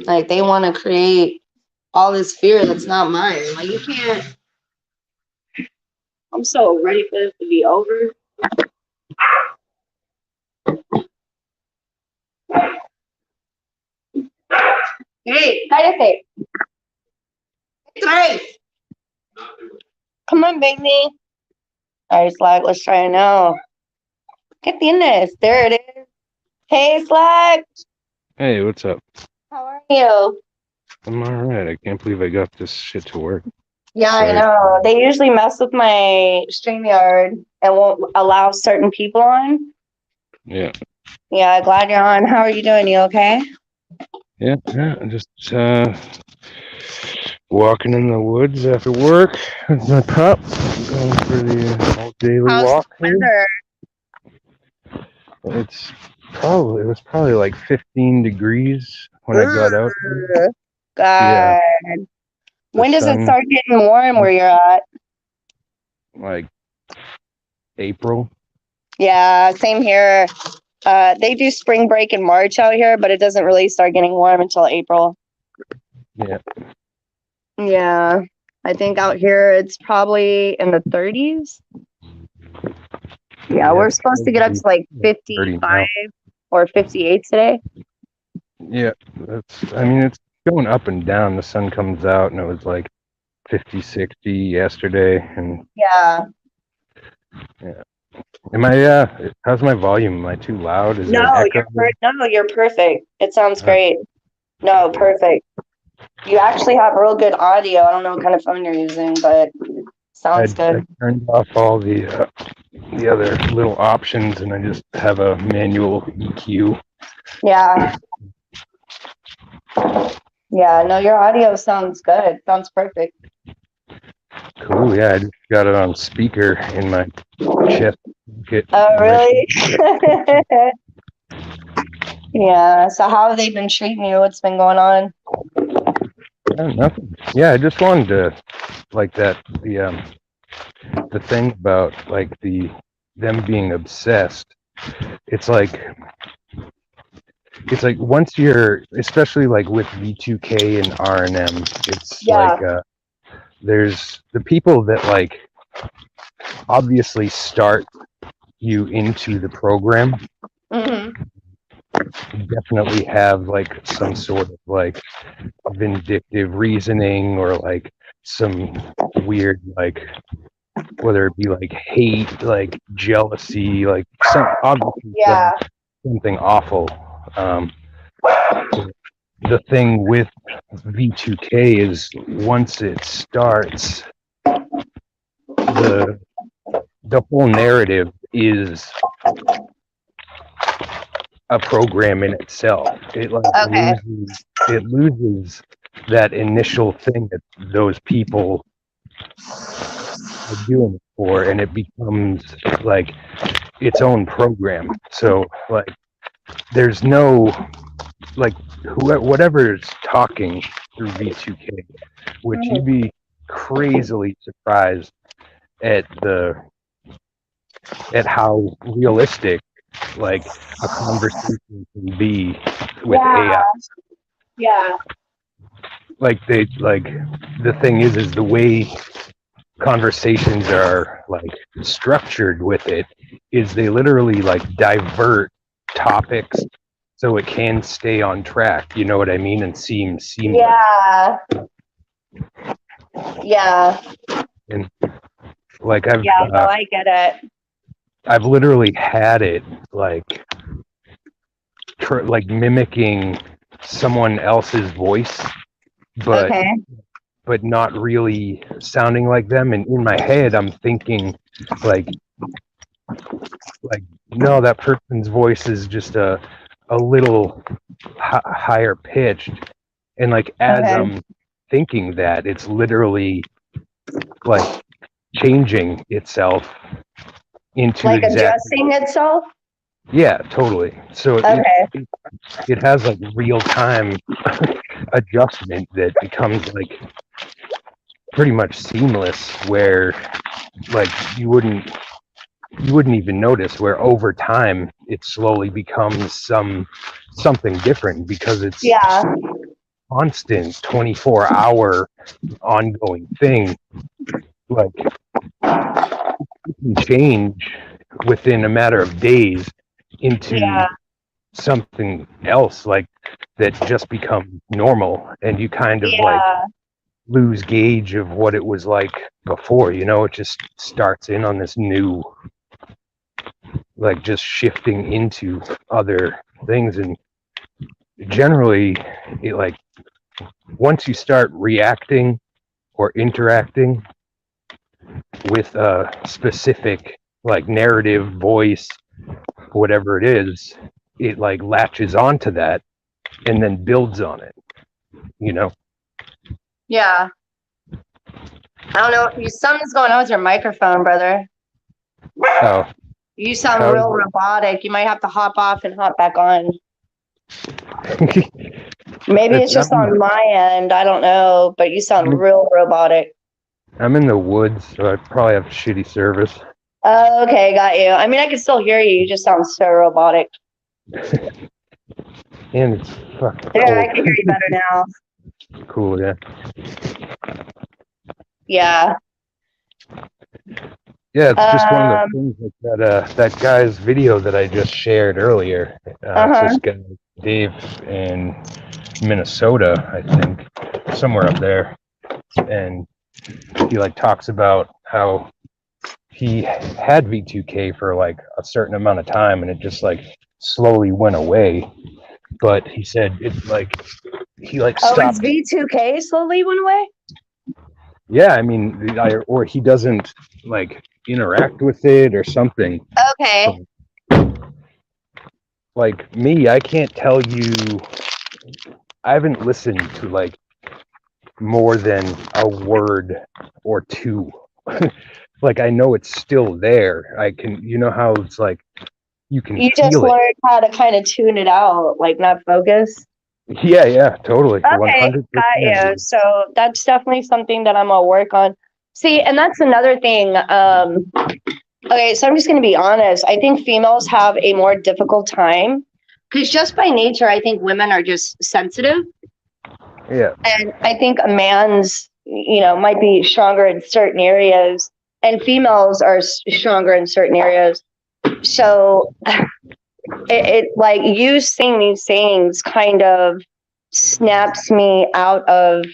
Like, they want to create all this fear that's not mine. Like, you can't. I'm so ready for this to be over. Hey, cállate. Hey. Come on, baby. All right, Slack, let's try it now. ¿Qué tienes? There it is. Hey, Slack. Hey, what's up? How are you? I'm all right. I can't believe I got this shit to work. Yeah, Sorry. I know. They usually mess with my StreamYard and won't allow certain people on. Yeah. Yeah, glad you're on. How are you doing? You okay? Yeah. I'm just walking in the woods after work with my pup, going for the old daily How's walk the here. weather? It was probably like 15 degrees when I got out here. God. Yeah. The When does it sun, start getting warm where you're at? like April. Yeah, same here. They do spring break in March out here, but it doesn't really start getting warm until April. Yeah. Yeah, I think out here it's probably in the 30s. Yeah, Yeah, we're it's supposed to get up to like 30 55 now. or 58 today. Yeah, I mean, it's going up and down. The sun comes out and it was like 50, 60 yesterday. And Yeah. yeah. How's my volume? Am I too loud? Is there an No, echo? you're perfect. It sounds Uh, great. No, perfect. You actually have real good audio. I don't know what kind of phone you're using, but sounds I good. turned off all the other little options and I just have a manual EQ. Yeah. Yeah, no, your audio sounds good. Sounds perfect. Cool. Yeah, I just got it on speaker in my chest pocket. Oh, in my really? Yeah. So how have they been treating you? What's been going on? Nothing. Yeah, I just wanted to like that the thing about like them being obsessed. It's like once you're, especially like with V2K and R&M, it's Yeah. like there's the people that like obviously start you into the program Hmm. definitely have like some sort of like vindictive reasoning or like some weird like whether it be like hate, like jealousy, like obviously Yeah. something awful. Um, the thing with V2K is once it starts, the the whole narrative is a program in itself. It like Okay. loses that initial thing that those people are doing it for, and it becomes like its own program. So like there's no like whatever's talking through V2K, would you Mhm. be crazily surprised at how realistic like a conversation can be with Yeah. AI? Yeah. Like the thing is the way conversations are like structured with it is they literally like divert topics so it can stay on track, you know what I mean, and seem seamless. Yeah. Yeah. And like Yeah. No, I get it. I've literally had it like like mimicking someone else's voice, but Okay. not really sounding like them. And in my head, I'm thinking like no, that person's voice is just a little higher pitched. And like as Okay. I'm thinking that, it's literally like changing itself into Like exactly. adjusting itself? Yeah, totally. So Okay. it has like real time adjustment that becomes like pretty much seamless where like you wouldn't even notice, where over time it slowly becomes something different because it's Yeah. constant 24-hour ongoing thing. Like it can change within a matter of days into Yeah. something else like that just becomes normal, and you kind of like Yeah. lose gauge of what it was like before. It just starts in on this new, like just shifting into other things. And generally it like once you start reacting or interacting with a specific like narrative voice, whatever it is, it like latches onto that and then builds on it, you know. Yeah. I don't know. Something's going on with your microphone, brother. Oh, You sound how real robotic. You might have to hop off and hop back on. Maybe it's just on my end. I don't know, but you sound real robotic. I'm in the woods, so I probably have shitty service. Oh, okay, got you. I mean, I can still hear you. You just sound so robotic. And it's fucking Yeah, I cold. can hear you better now. Cool, yeah. Yeah. Yeah, it's just one of those Um, things like that guy's video that I just shared earlier. It's uh-huh. this guy Dave in Minnesota, I think, somewhere up there, and he like talks about how he had V2K for like a certain amount of time, and it just like slowly went away. But he said it like he like Oh, is stopped. V2K slowly went away? Yeah, I mean, or he doesn't like interact with it or something. Okay. Like me, I can't tell you. I haven't listened to like more than a word or two. Like I know it's still there. I can, you know how it's like you can You just feel it. learned how to kind of tune it out, like not focus. Yeah, yeah, totally, Okay, got 100%. you. So that's definitely something that I'm gonna work on. See, and that's another thing. Okay, so I'm just gonna be honest. I think females have a more difficult time because just by nature, I think women are just sensitive, Yeah, and I think a man's, might be stronger in certain areas, and females are stronger in certain areas. So it like you saying these things kind of snaps me out of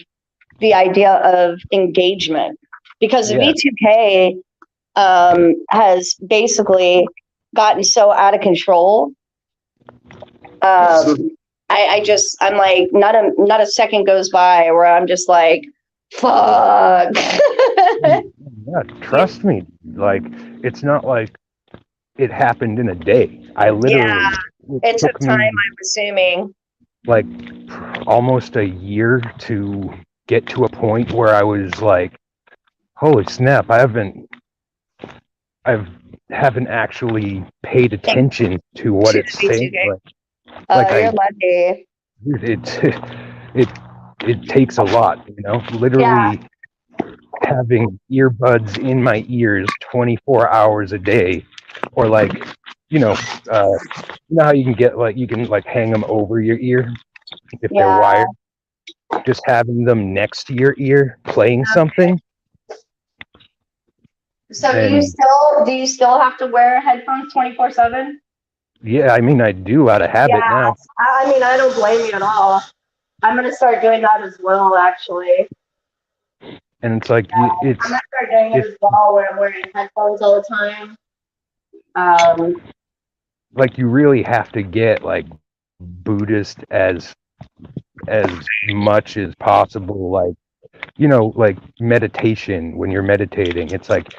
the idea of engagement because yeah, V2K has basically gotten so out of control. I'm like, not a second goes by where I'm just like, fuck. yeah. Trust me, like it's not like it happened in a day. I Yeah, literally, it it took took time, me I'm assuming. like almost a year to get to a point where I was like, holy snap, I haven't actually paid attention to what To it's the saying. V2K. Like You're I, lucky. it it takes a lot, Yeah. literally having earbuds in my ears 24 hours a day, or like, you know, how you can get like you can like hang them over your ear if they're Yeah. wired. Just having them next to your ear playing something, So and do you still have to wear headphones 24/7? yeah, I mean I do out of Yeah. habit now, I mean, I don't blame you at all. I'm gonna start doing that as well, actually. and it's like I'm gonna start doing it it's as well where I'm wearing headphones all the time. Um, like you really have to get like Buddhist as much as possible, like like meditation. When you're meditating, it's like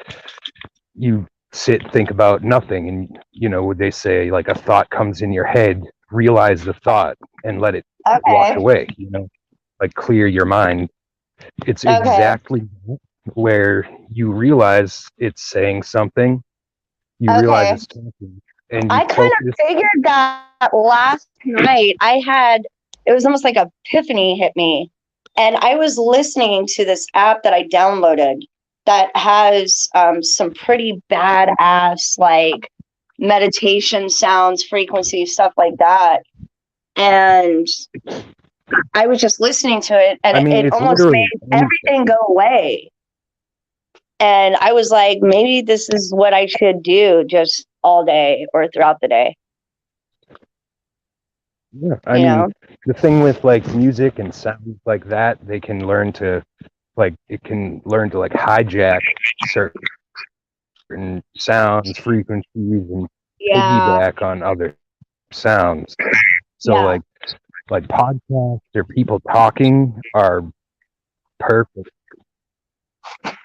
you sit, think about nothing, and what they say, like a thought comes in your head, realize the thought and let it wash okay. away, like clear your mind. It's Okay. exactly where you realize it's saying something, you realize Okay. it's talking, and you I kind of focus. figured that last night. It was almost like a epiphany hit me. And I was listening to this app that I downloaded that has some pretty badass, like meditation sounds, frequency, stuff like that. And I was just listening to it and I mean, it it's almost literally made anything. everything go away. And I was like, maybe this is what I should do just all day or throughout the day, Yeah, I you mean, know? the thing with like music and sounds like that, they can learn to it can learn to like hijack certain sounds, frequencies, and Yeah. piggyback on other sounds. So Yeah. like podcasts or people talking are perfect,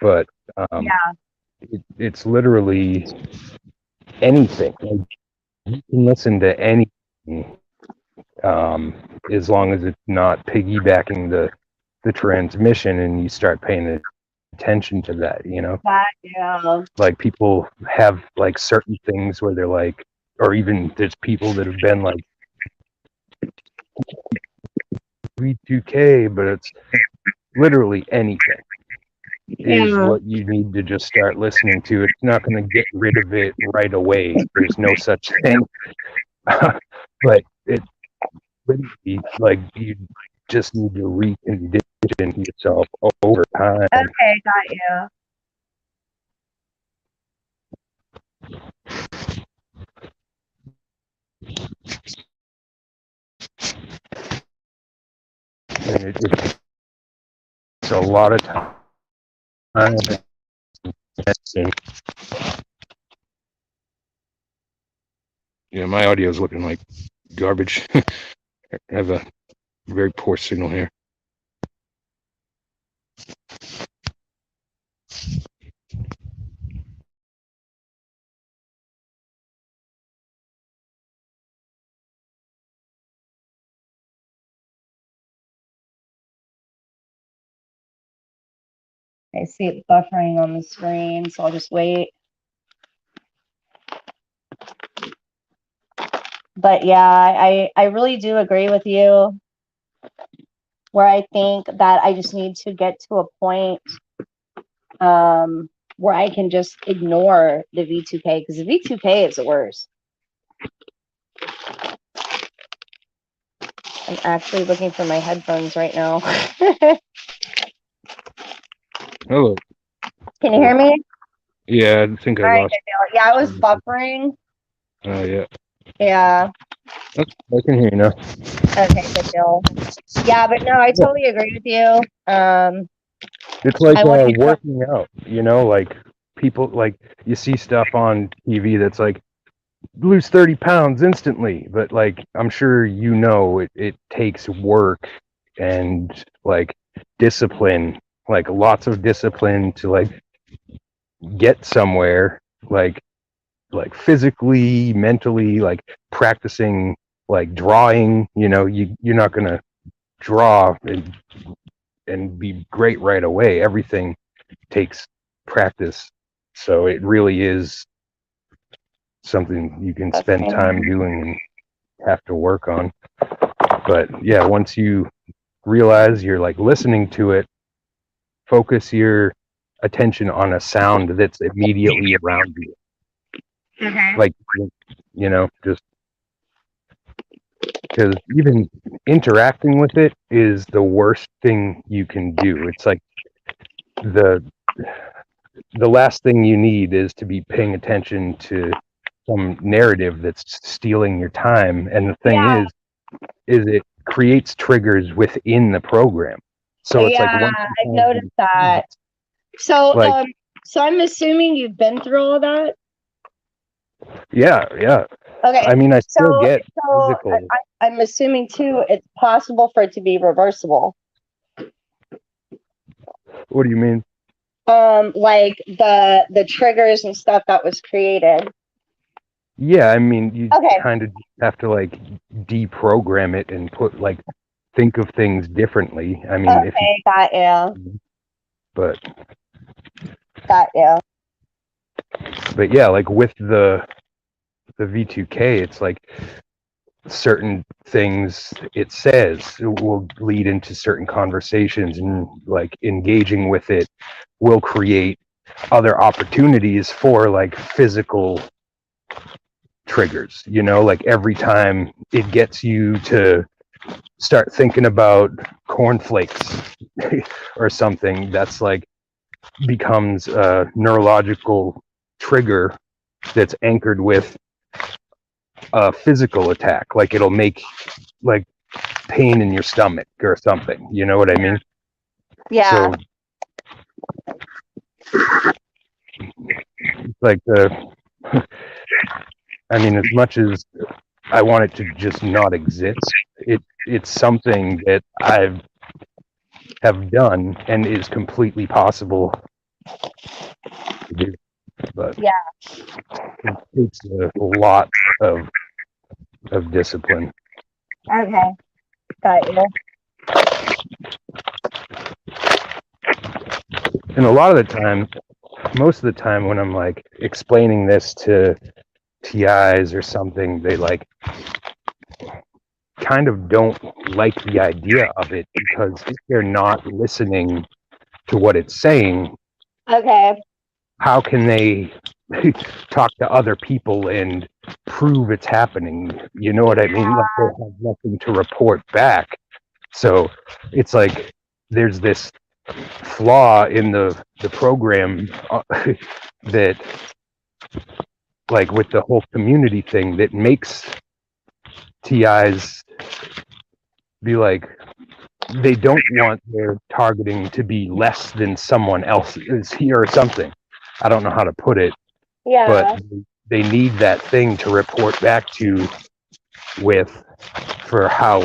but um, Yeah. it's literally anything. Like, you can listen to anything, as long as it's not piggybacking the transmission, and you start paying attention to that. Yeah. Like people have like certain things where they're like, or even there's people that have been like V2K, but it's literally anything is Yeah. what you need to just start listening to. It's not going to get rid of it right away. There's no such thing. But it literally, like, you just need to recondition yourself over time. Okay, got you. And it takes a lot of time. Yeah, my audio is looking like garbage. I have a very poor signal here. I see it buffering on the screen, so I'll just wait. But yeah, I really do agree with you where I think that I just need to get to a point where I can just ignore the V2K, because the V2K is the worst. I'm actually looking for my headphones right now. Hello. Can you hear me? Yeah, I think I All right, lost. yeah, it was buffering. Yeah. Yeah. I can hear you now. Okay, good deal. Yeah, but no, I totally agree with you. It's like I want you to. working out, like people, like you see stuff on TV that's like lose 30 pounds instantly, but like I'm sure it takes work and like discipline, like lots of discipline to like get somewhere, like physically, mentally, like practicing, like drawing. You're not gonna draw and be great right away. Everything takes practice, so it really is something you can spend time doing and have to work on. But yeah, once you realize you're like listening to it, focus your attention on a sound that's immediately around you. Okay. Like, just because even interacting with it is the worst thing you can do. It's like the last thing you need is to be paying attention to some narrative that's stealing your time. And the thing is it creates triggers within the program. So it's like once I've noticed that. So, like, so I'm assuming you've been through all that. yeah. Okay. I mean, I still So, get physical. I'm assuming too, it's possible for it to be reversible. What do you mean? Like the triggers and stuff that was created. Yeah, I mean, you Okay. kind of have to like deprogram it and think of things differently. I mean, if you, got you. but Got you. but yeah, like with the V2K, it's like certain things it says will lead into certain conversations, and like engaging with it will create other opportunities for like physical triggers, like every time it gets you to start thinking about cornflakes or something, that's like becomes a neurological trigger that's anchored with a physical attack. Like it'll make like pain in your stomach or something. You know what I mean? Yeah. So like I mean, as much as I want it to just not exist, it's something that have done and is completely possible to do. But it takes a lot of discipline. Okay. Got you. And a lot of the time, most of the time when I'm like explaining this to TIs or something, they like kind of don't like the idea of it, because if they're not listening to what it's saying, Okay. how can they talk to other people and prove it's happening? You know what I mean? Like they have nothing to report back. So it's like there's this flaw in the program that, like with the whole community thing, that makes TIs be like, they don't want their targeting to be less than someone else's here or something. I don't know how to put it, Yeah. but they need that thing to report back to with for how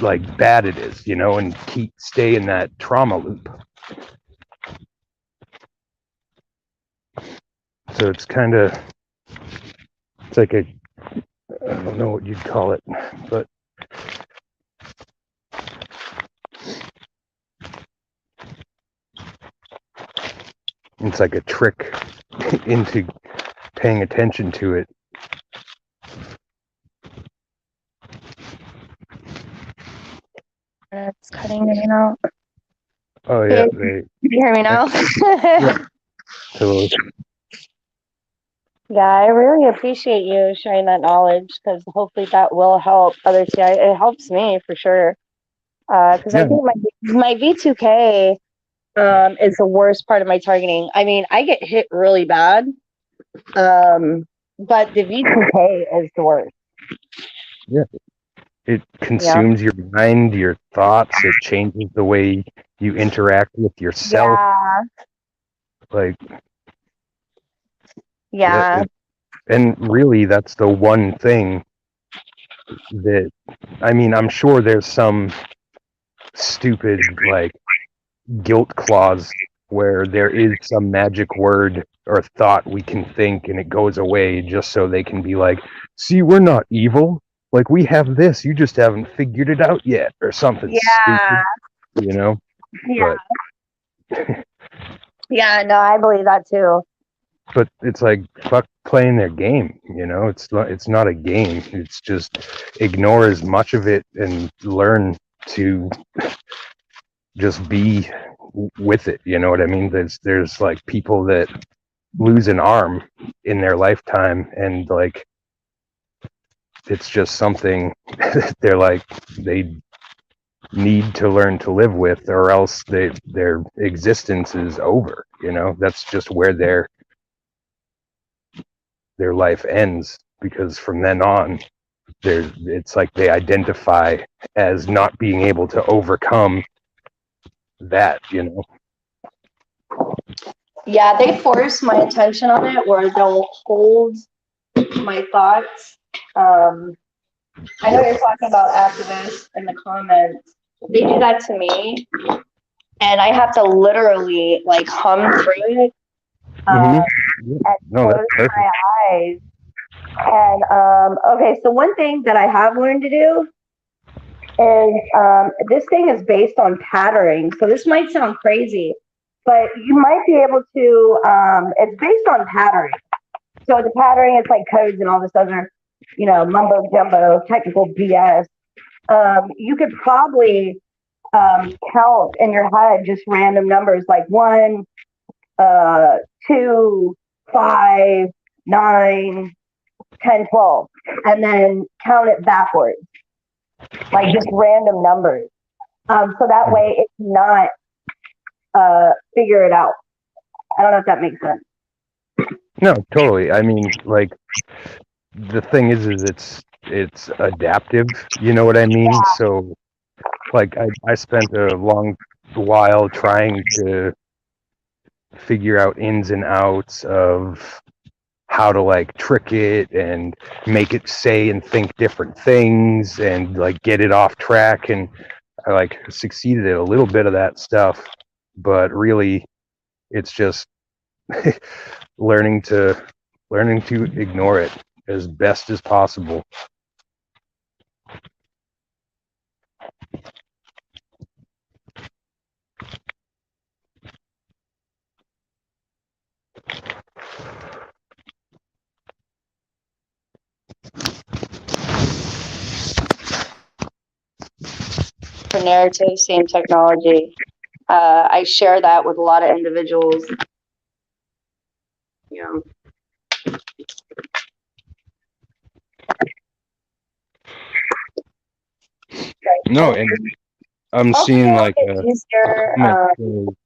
like bad it is, you know, and stay in that trauma loop. So it's kind of, it's like a, I don't know what you'd call it, but it's like a trick into paying attention to it. It's cutting in and out. Oh yeah, Can you hear me now? yeah, totally. Yeah, I really appreciate you sharing that knowledge because hopefully that will help other TI. It helps me for sure. Because I Yeah, think my V2K is the worst part of my targeting. I mean, I get hit really bad, but the V2K is the worst. yeah. It Yeah. consumes your mind, your thoughts. It changes the way you interact with yourself. Yeah. Like, Yeah. and really, that's the one thing that, I mean, I'm sure there's some stupid, like, guilt clause where there is some magic word or thought we can think and it goes away just so they can be like, see, we're not evil. Like, we have this. You just haven't figured it out yet, or something Yeah. stupid, you know? Yeah. But Yeah. No, I believe that too. but it's like, fuck playing their game, you know? It's not a game. It's just ignore as much of it and learn to just be with it, you know what I mean? There's like people that lose an arm in their lifetime, and like it's just something they're like, they need to learn to live with, or else their existence is over, you know? That's just where their life ends, because from then on it's like they identify as not being able to overcome that, you know? Yeah, they force my attention on it where they'll hold my thoughts. I know you're talking about activists in the comments. They do that to me, and I have to literally like hum through it Mm-hmm. and No, close that's perfect. my eyes. And okay, so one thing that I have learned to do is this thing is based on patterning. So this might sound crazy, but you might be able to. It's based on patterning. So the patterning is like codes and all this other, mumbo jumbo, technical BS. You could probably count in your head just random numbers like 1, 2, 5, 9, 10, 12, and then count it backwards, like just random numbers. So that way it's not figure it out. I don't know if that makes sense. No, totally. I mean, like, the thing is it's adaptive, you know what I mean? So like I spent a long while trying to figure out ins and outs of how to like trick it and make it say and think different things and like get it off track, and I like succeeded at a little bit of that stuff, but really it's just learning to ignore it as best as possible. For narrative, same technology. I share that with a lot of individuals. Yeah. No, and I'm Hopefully seeing it'll like get easier comment,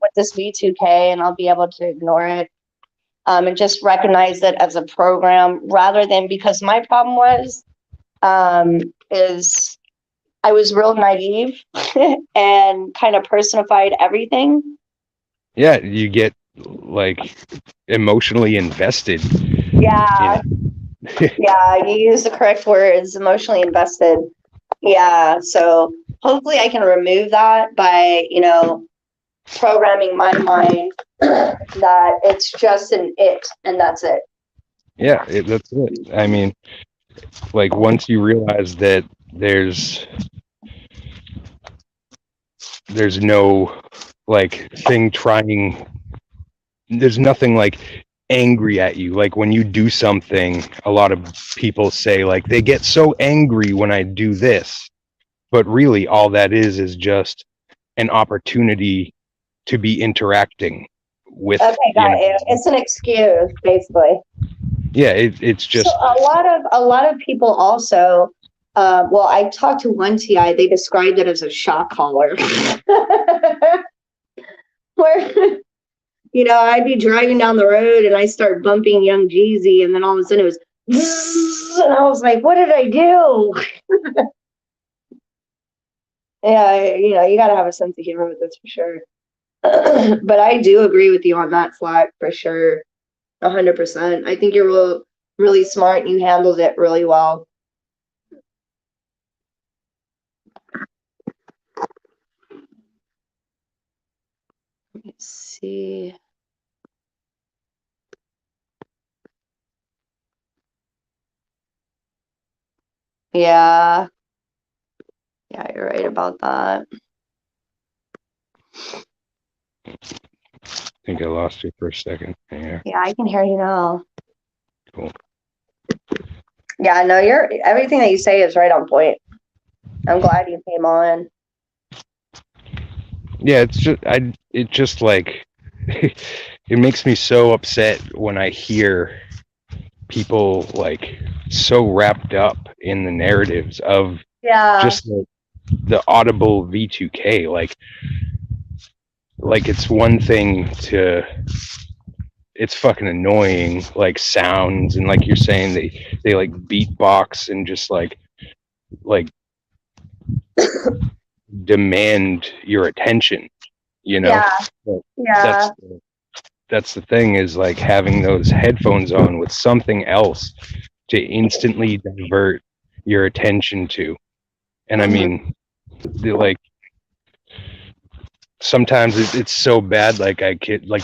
with this V2K, and I'll be able to ignore it. and just recognize it as a program rather than, because my problem was, is I was real naive and kind of personified everything. Yeah, you get like emotionally invested. Yeah. Yeah, you use the correct words, emotionally invested. Yeah, so hopefully I can remove that by, programming my mind that it's just an it and that's it. Yeah, that's it. I mean, like once you realize that there's no like thing trying, there's nothing like angry at you. Like when you do something, a lot of people say like they get so angry when I do this, but really all that is just an opportunity to be interacting with, Okay, got it. It's an excuse, basically. yeah, it's So just a lot of people also, well, I talked to one TI, they described it as a shock collar. Where I'd be driving down the road and I start bumping Young Jeezy, and then all of a sudden it was, and I was like, "What did I do?" Yeah, you got to have a sense of humor with this for sure. But I do agree with you on that, Slack, for sure, 100%. I think you're really smart and you handled it really well. Let's see. Yeah. Yeah, you're right about that. I think I lost you for a second. Yeah. Yeah, I can hear you now. Cool. Yeah, no, everything that you say is right on point. I'm glad you came on. Yeah, it just like it makes me so upset when I hear people like so wrapped up in the narratives of just the audible V2K. Like it's one thing to, it's fucking annoying, like sounds, and like you're saying, they like beatbox and just like demand your attention, Yeah. But Yeah. that's the thing, is like having those headphones on with something else to instantly divert your attention to. And I mean, like sometimes it's so bad, like I could like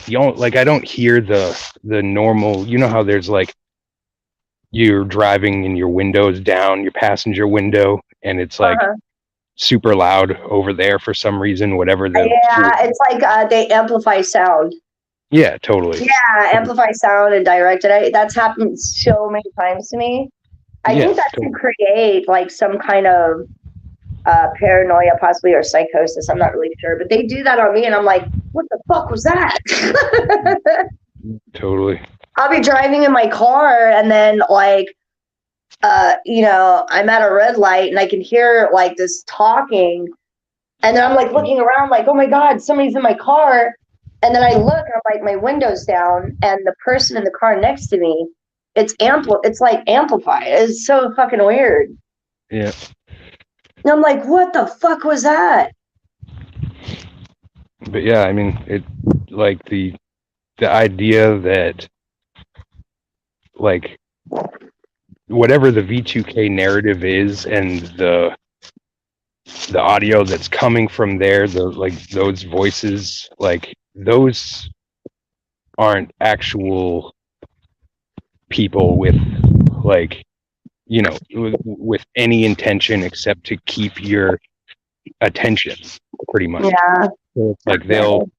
I don't hear the normal, how there's like you're driving and your window's down, your passenger window, and it's like super loud over there for some reason, whatever It's like they amplify sound. Yeah, totally. Yeah, amplify sound and direct it. That's happened so many times to me. I think that's to create like some kind of paranoia, possibly, or psychosis. I'm not really sure, but they do that on me, and I'm like, "What the fuck was that?" Totally. I'll be driving in my car, and then like, I'm at a red light, and I can hear like this talking, and then I'm like looking around, like, "Oh my god, somebody's in my car." And then I look, and I'm like, my window's down, and the person in the car next to me, it's like amplified. It's so fucking weird. Yeah. And I'm like, what the fuck was that? But yeah, I mean, it like the idea that like whatever the V2K narrative is, and the audio that's coming from there, those voices, like those aren't actual people with like, with any intention except to keep your attention, pretty much. Yeah. So it's like they'll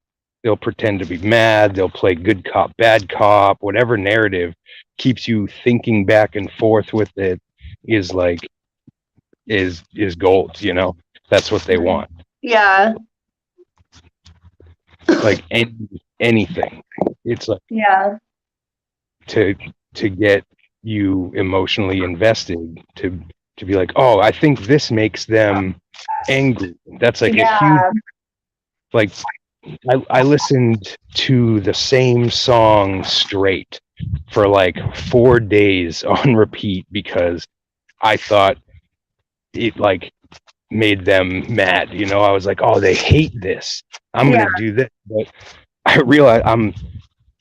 pretend to be mad, they'll play good cop, bad cop, whatever narrative keeps you thinking back and forth with it is like is gold, That's what they want. Yeah. Like anything. It's like to get you emotionally invested, to be like, oh, I think this makes them angry. That's like a huge, like I listened to the same song straight for like 4 days on repeat because I thought it like made them mad. You know, I was like, oh, they hate this. I'm Yeah. gonna do this. But I realized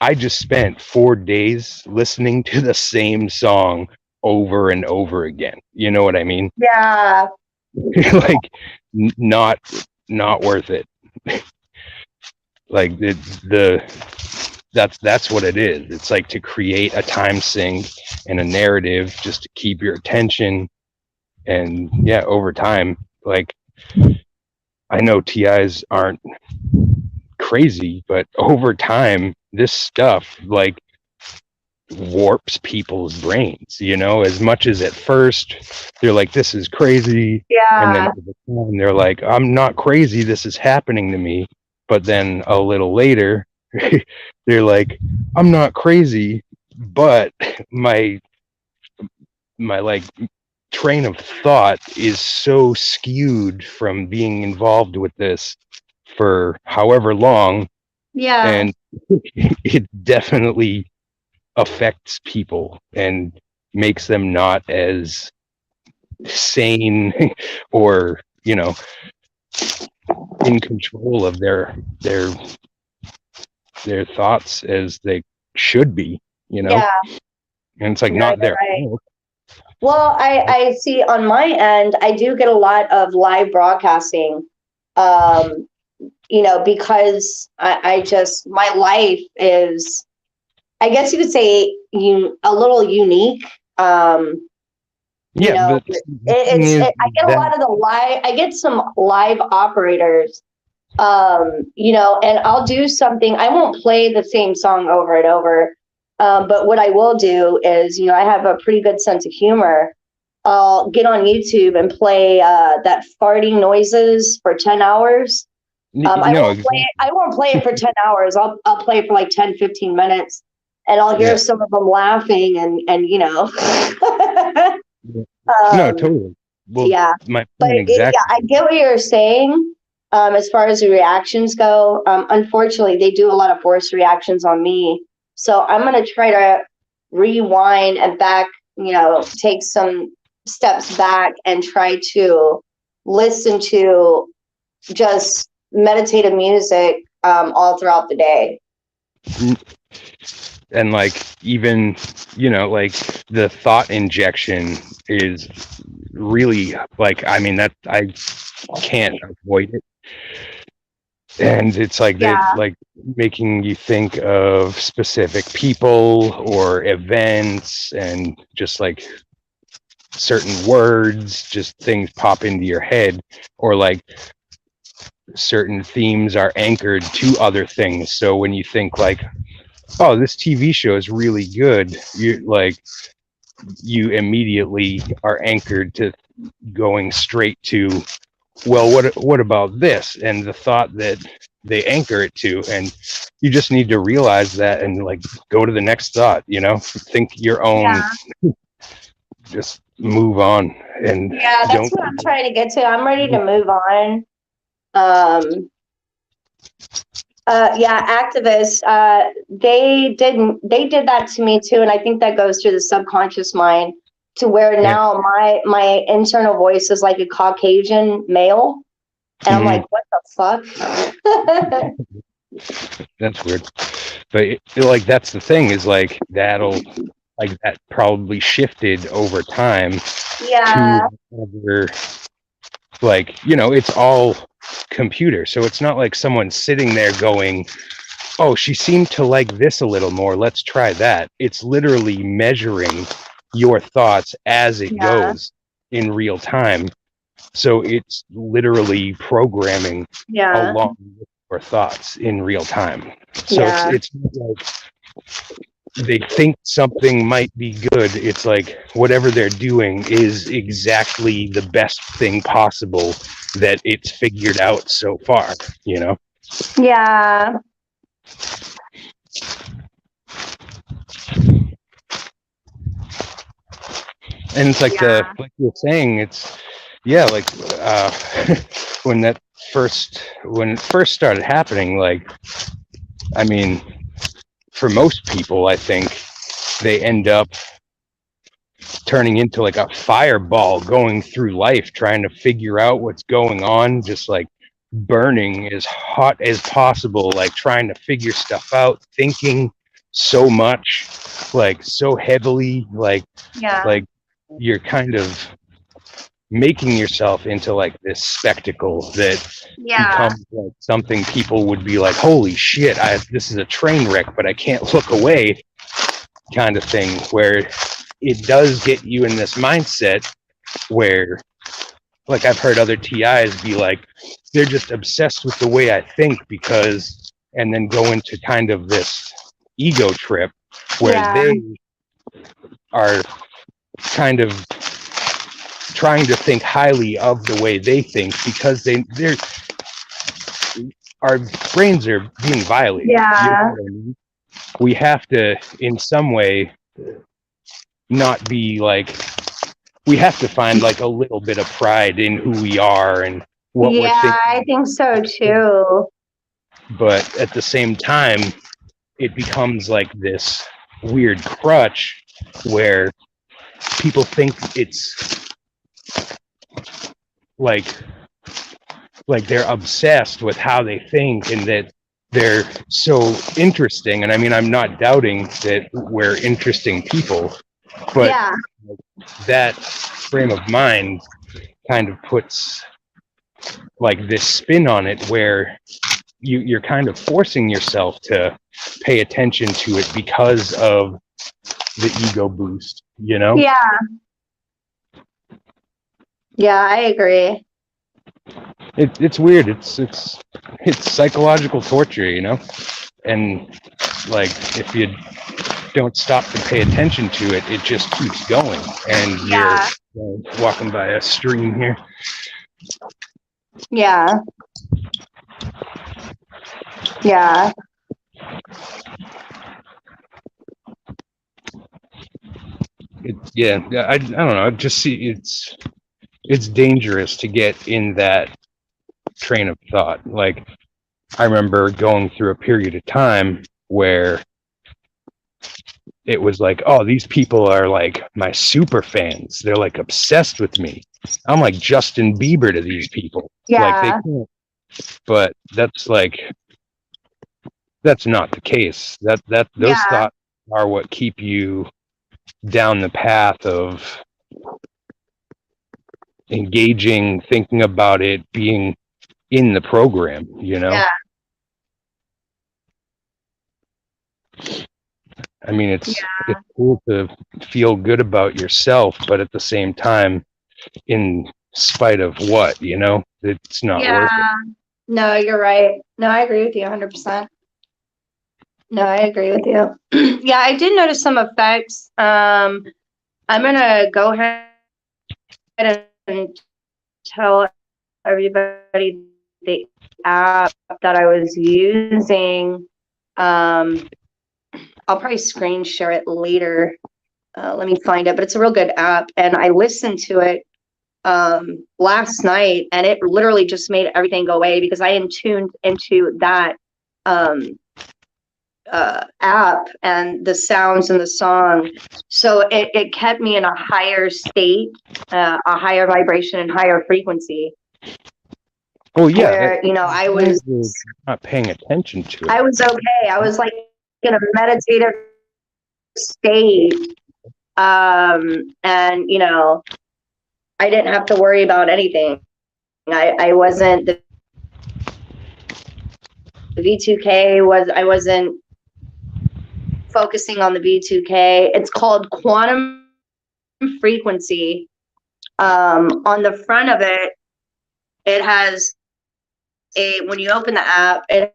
I just spent 4 days listening to the same song over and over again. You know what I mean? Yeah. Like not worth it. Like the that's what it is. It's like to create a time sink and a narrative just to keep your attention. And yeah, over time, like I know TIs aren't crazy, but over time, this stuff like warps people's brains, you know, as much as at first they're like, this is crazy. And then Yeah. over time, they're like, I'm not crazy. This is happening to me. But then a little later, they're like, I'm not crazy, but my like train of thought is so skewed from being involved with this for however long, Yeah. and it definitely affects people and makes them not as sane or, you know, in control of their thoughts as they should be, you know. Yeah. And it's like No, not you're their right. fault. Well, I see on my end, I do get a lot of live broadcasting. Um, because I just my life is, I guess you could say, a little unique. Um, you Yeah, know, but the thing is I get a that lot of the live. I get some live operators. And I'll do something. I won't play the same song over and over. But what I will do is, I have a pretty good sense of humor. I'll get on YouTube and play that farting noises for 10 hours. no, exactly. I won't play it for 10 hours. I'll play it for like 10, 15 minutes, and I'll hear Yeah. some of them laughing and No, um, totally. Well, yeah. my But point yeah, exactly. I get what you're saying. As far as the reactions go, unfortunately, they do a lot of forced reactions on me. So I'm gonna try to rewind and back, take some steps back and try to listen to just meditative music all throughout the day. And like even, you know, like the thought injection is really like, I mean, that I can't avoid it. And it's like Yeah, they like making you think of specific people or events, and just like certain words, just things pop into your head, or like certain themes are anchored to other things. So when you think like, oh, this TV show is really good, you immediately are anchored to going straight to, well, what about this, and the thought that they anchor it to. And you just need to realize that and like go to the next thought, you know, think your own, yeah, just move on and yeah. That's don't. what I'm trying to get to. I'm ready to move on. Um, yeah, activists. They did that to me too, and I think that goes through the subconscious mind to where Yeah. now my internal voice is like a Caucasian male, and I'm Mhm. like, what the fuck? That's weird, but like that's the thing, is like that'll, like that probably shifted over time Yeah, to other, like, you know, it's all computer, so it's not like someone sitting there going, oh, she seemed to like this a little more, let's try that. It's literally measuring your thoughts as it yeah, goes in real time. So it's literally programming yeah, along with your thoughts in real time. So yeah, it's like they think something might be good. It's like whatever they're doing is exactly the best thing possible that it's figured out so far, you know? yeah, And it's like yeah, like you're saying, it's yeah, like when that when it first started happening, like, I mean, for most people, I think they end up turning into like a fireball going through life, trying to figure out what's going on, just like burning as hot as possible, like trying to figure stuff out, thinking so much, like so heavily, Yeah. like you're kind of making yourself into like this spectacle that Yeah. becomes like something people would be like, holy shit, this is a train wreck, but I can't look away, kind of thing, where it does get you in this mindset where, like, I've heard other TIs be like, they're just obsessed with the way I think because, and then go into kind of this ego trip where they are kind of trying to think highly of the way they think because they're our brains are being violated. Yeah. You know what I mean? We have to, in some way, not be like, we have to find like a little bit of pride in who we are and what we're thinking. I think so too. But at the same time, it becomes like this weird crutch where people think it's like they're obsessed with how they think and that they're so interesting. And I mean, I'm not doubting that we're interesting people, but that frame of mind kind of puts like this spin on it where you're kind of forcing yourself to pay attention to it because of the ego boost, you know? Yeah, I agree. It's weird. It's psychological torture, you know? And like, if you don't stop to pay attention to it, it just keeps going. And you're walking by a stream here. Yeah. Yeah. I don't know. I just see it's dangerous to get in that train of thought. Like, I remember going through a period of time where it was like, oh, these people are like my super fans. They're like obsessed with me. I'm like Justin Bieber to these people. Like, they can't. But that's not the case. Those thoughts are what keep you down the path of engaging, thinking about it, being in the program, you know? I mean, it's cool to feel good about yourself, but at the same time, in spite of what, you know, it's not worth it. No, you're right. No, I agree with you 100%. No, I agree with you. Yeah, I did notice some effects. I'm gonna go ahead and tell everybody the app that I was using. I'll probably screen share it later. Let me find it, but it's a real good app, and I listened to it last night, and it literally just made everything go away because I tuned into that app and the sounds and the song. So it kept me in a higher state, a higher vibration and higher frequency. Oh yeah, where, I was not paying attention to it. I was okay. I was like in a meditative state. And I didn't have to worry about anything. I wasn't the V2K was I wasn't focusing on the V2K. It's called quantum frequency. On the front of it, it has when you open the app, it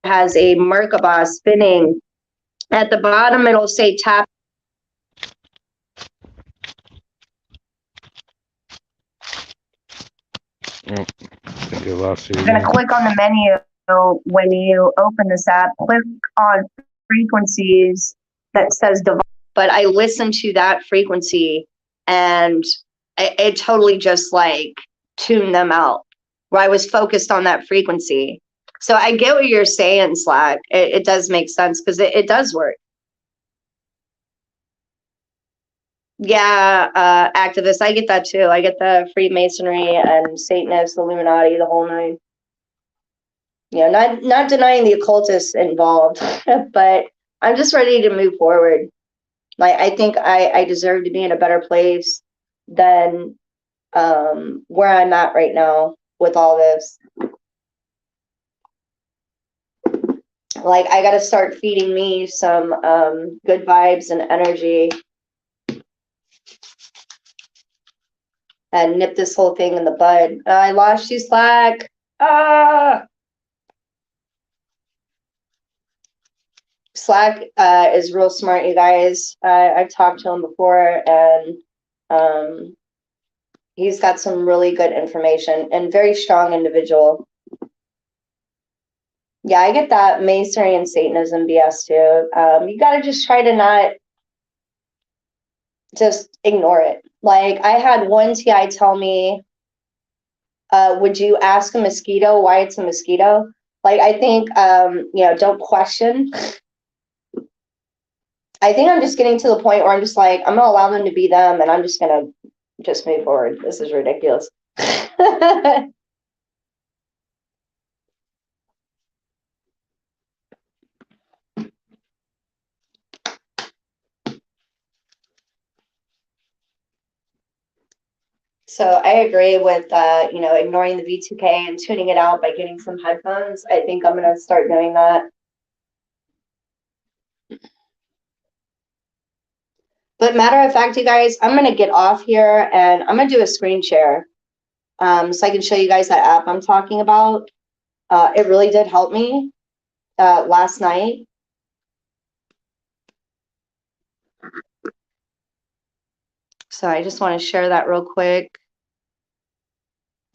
has a Merkaba spinning. At the bottom, it'll say tap. Oh, I think I lost you. You're going to click on the menu when you open this app. Click on frequencies that says device. But I listened to that frequency, and it totally just like tuned them out, where I was focused on that frequency. So I get what you're saying, Slack. It does make sense because it does work. Yeah, activists. I get that too. I get the Freemasonry and Satanists, Illuminati, the whole nine. You know, not denying the occultists involved, but I'm just ready to move forward. Like I think I deserve to be in a better place than where I'm at right now with all this. Like I got to start feeding me some good vibes and energy and nip this whole thing in the bud. I lost you, Slack. Ah. Slack is real smart, you guys. I've talked to him before, and he's got some really good information and very strong individual. Yeah, I get that Masonry and Satanism BS too. You got to just try to not just ignore it. Like I had one TI tell me, would you ask a mosquito why it's a mosquito? Like I think, don't question. I think I'm just getting to the point where I'm just like, I'm gonna allow them to be them, and I'm just gonna just move forward. This is ridiculous. So I agree with ignoring the V2K and tuning it out by getting some headphones. I think I'm gonna start doing that. But matter of fact, you guys, I'm gonna get off here and I'm gonna do a screen share, so I can show you guys that app I'm talking about. It really did help me last night. So I just want to share that real quick.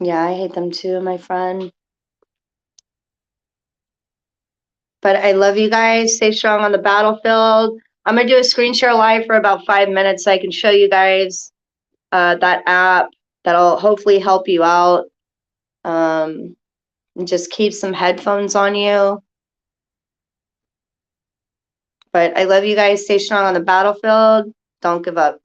Yeah, I hate them too, my friend. But I love you guys. Stay strong on the battlefield. I'm going to do a screen share live for about 5 minutes so I can show you guys that app that'll hopefully help you out. And just keep some headphones on you. But I love you guys. Stay strong on the battlefield. Don't give up.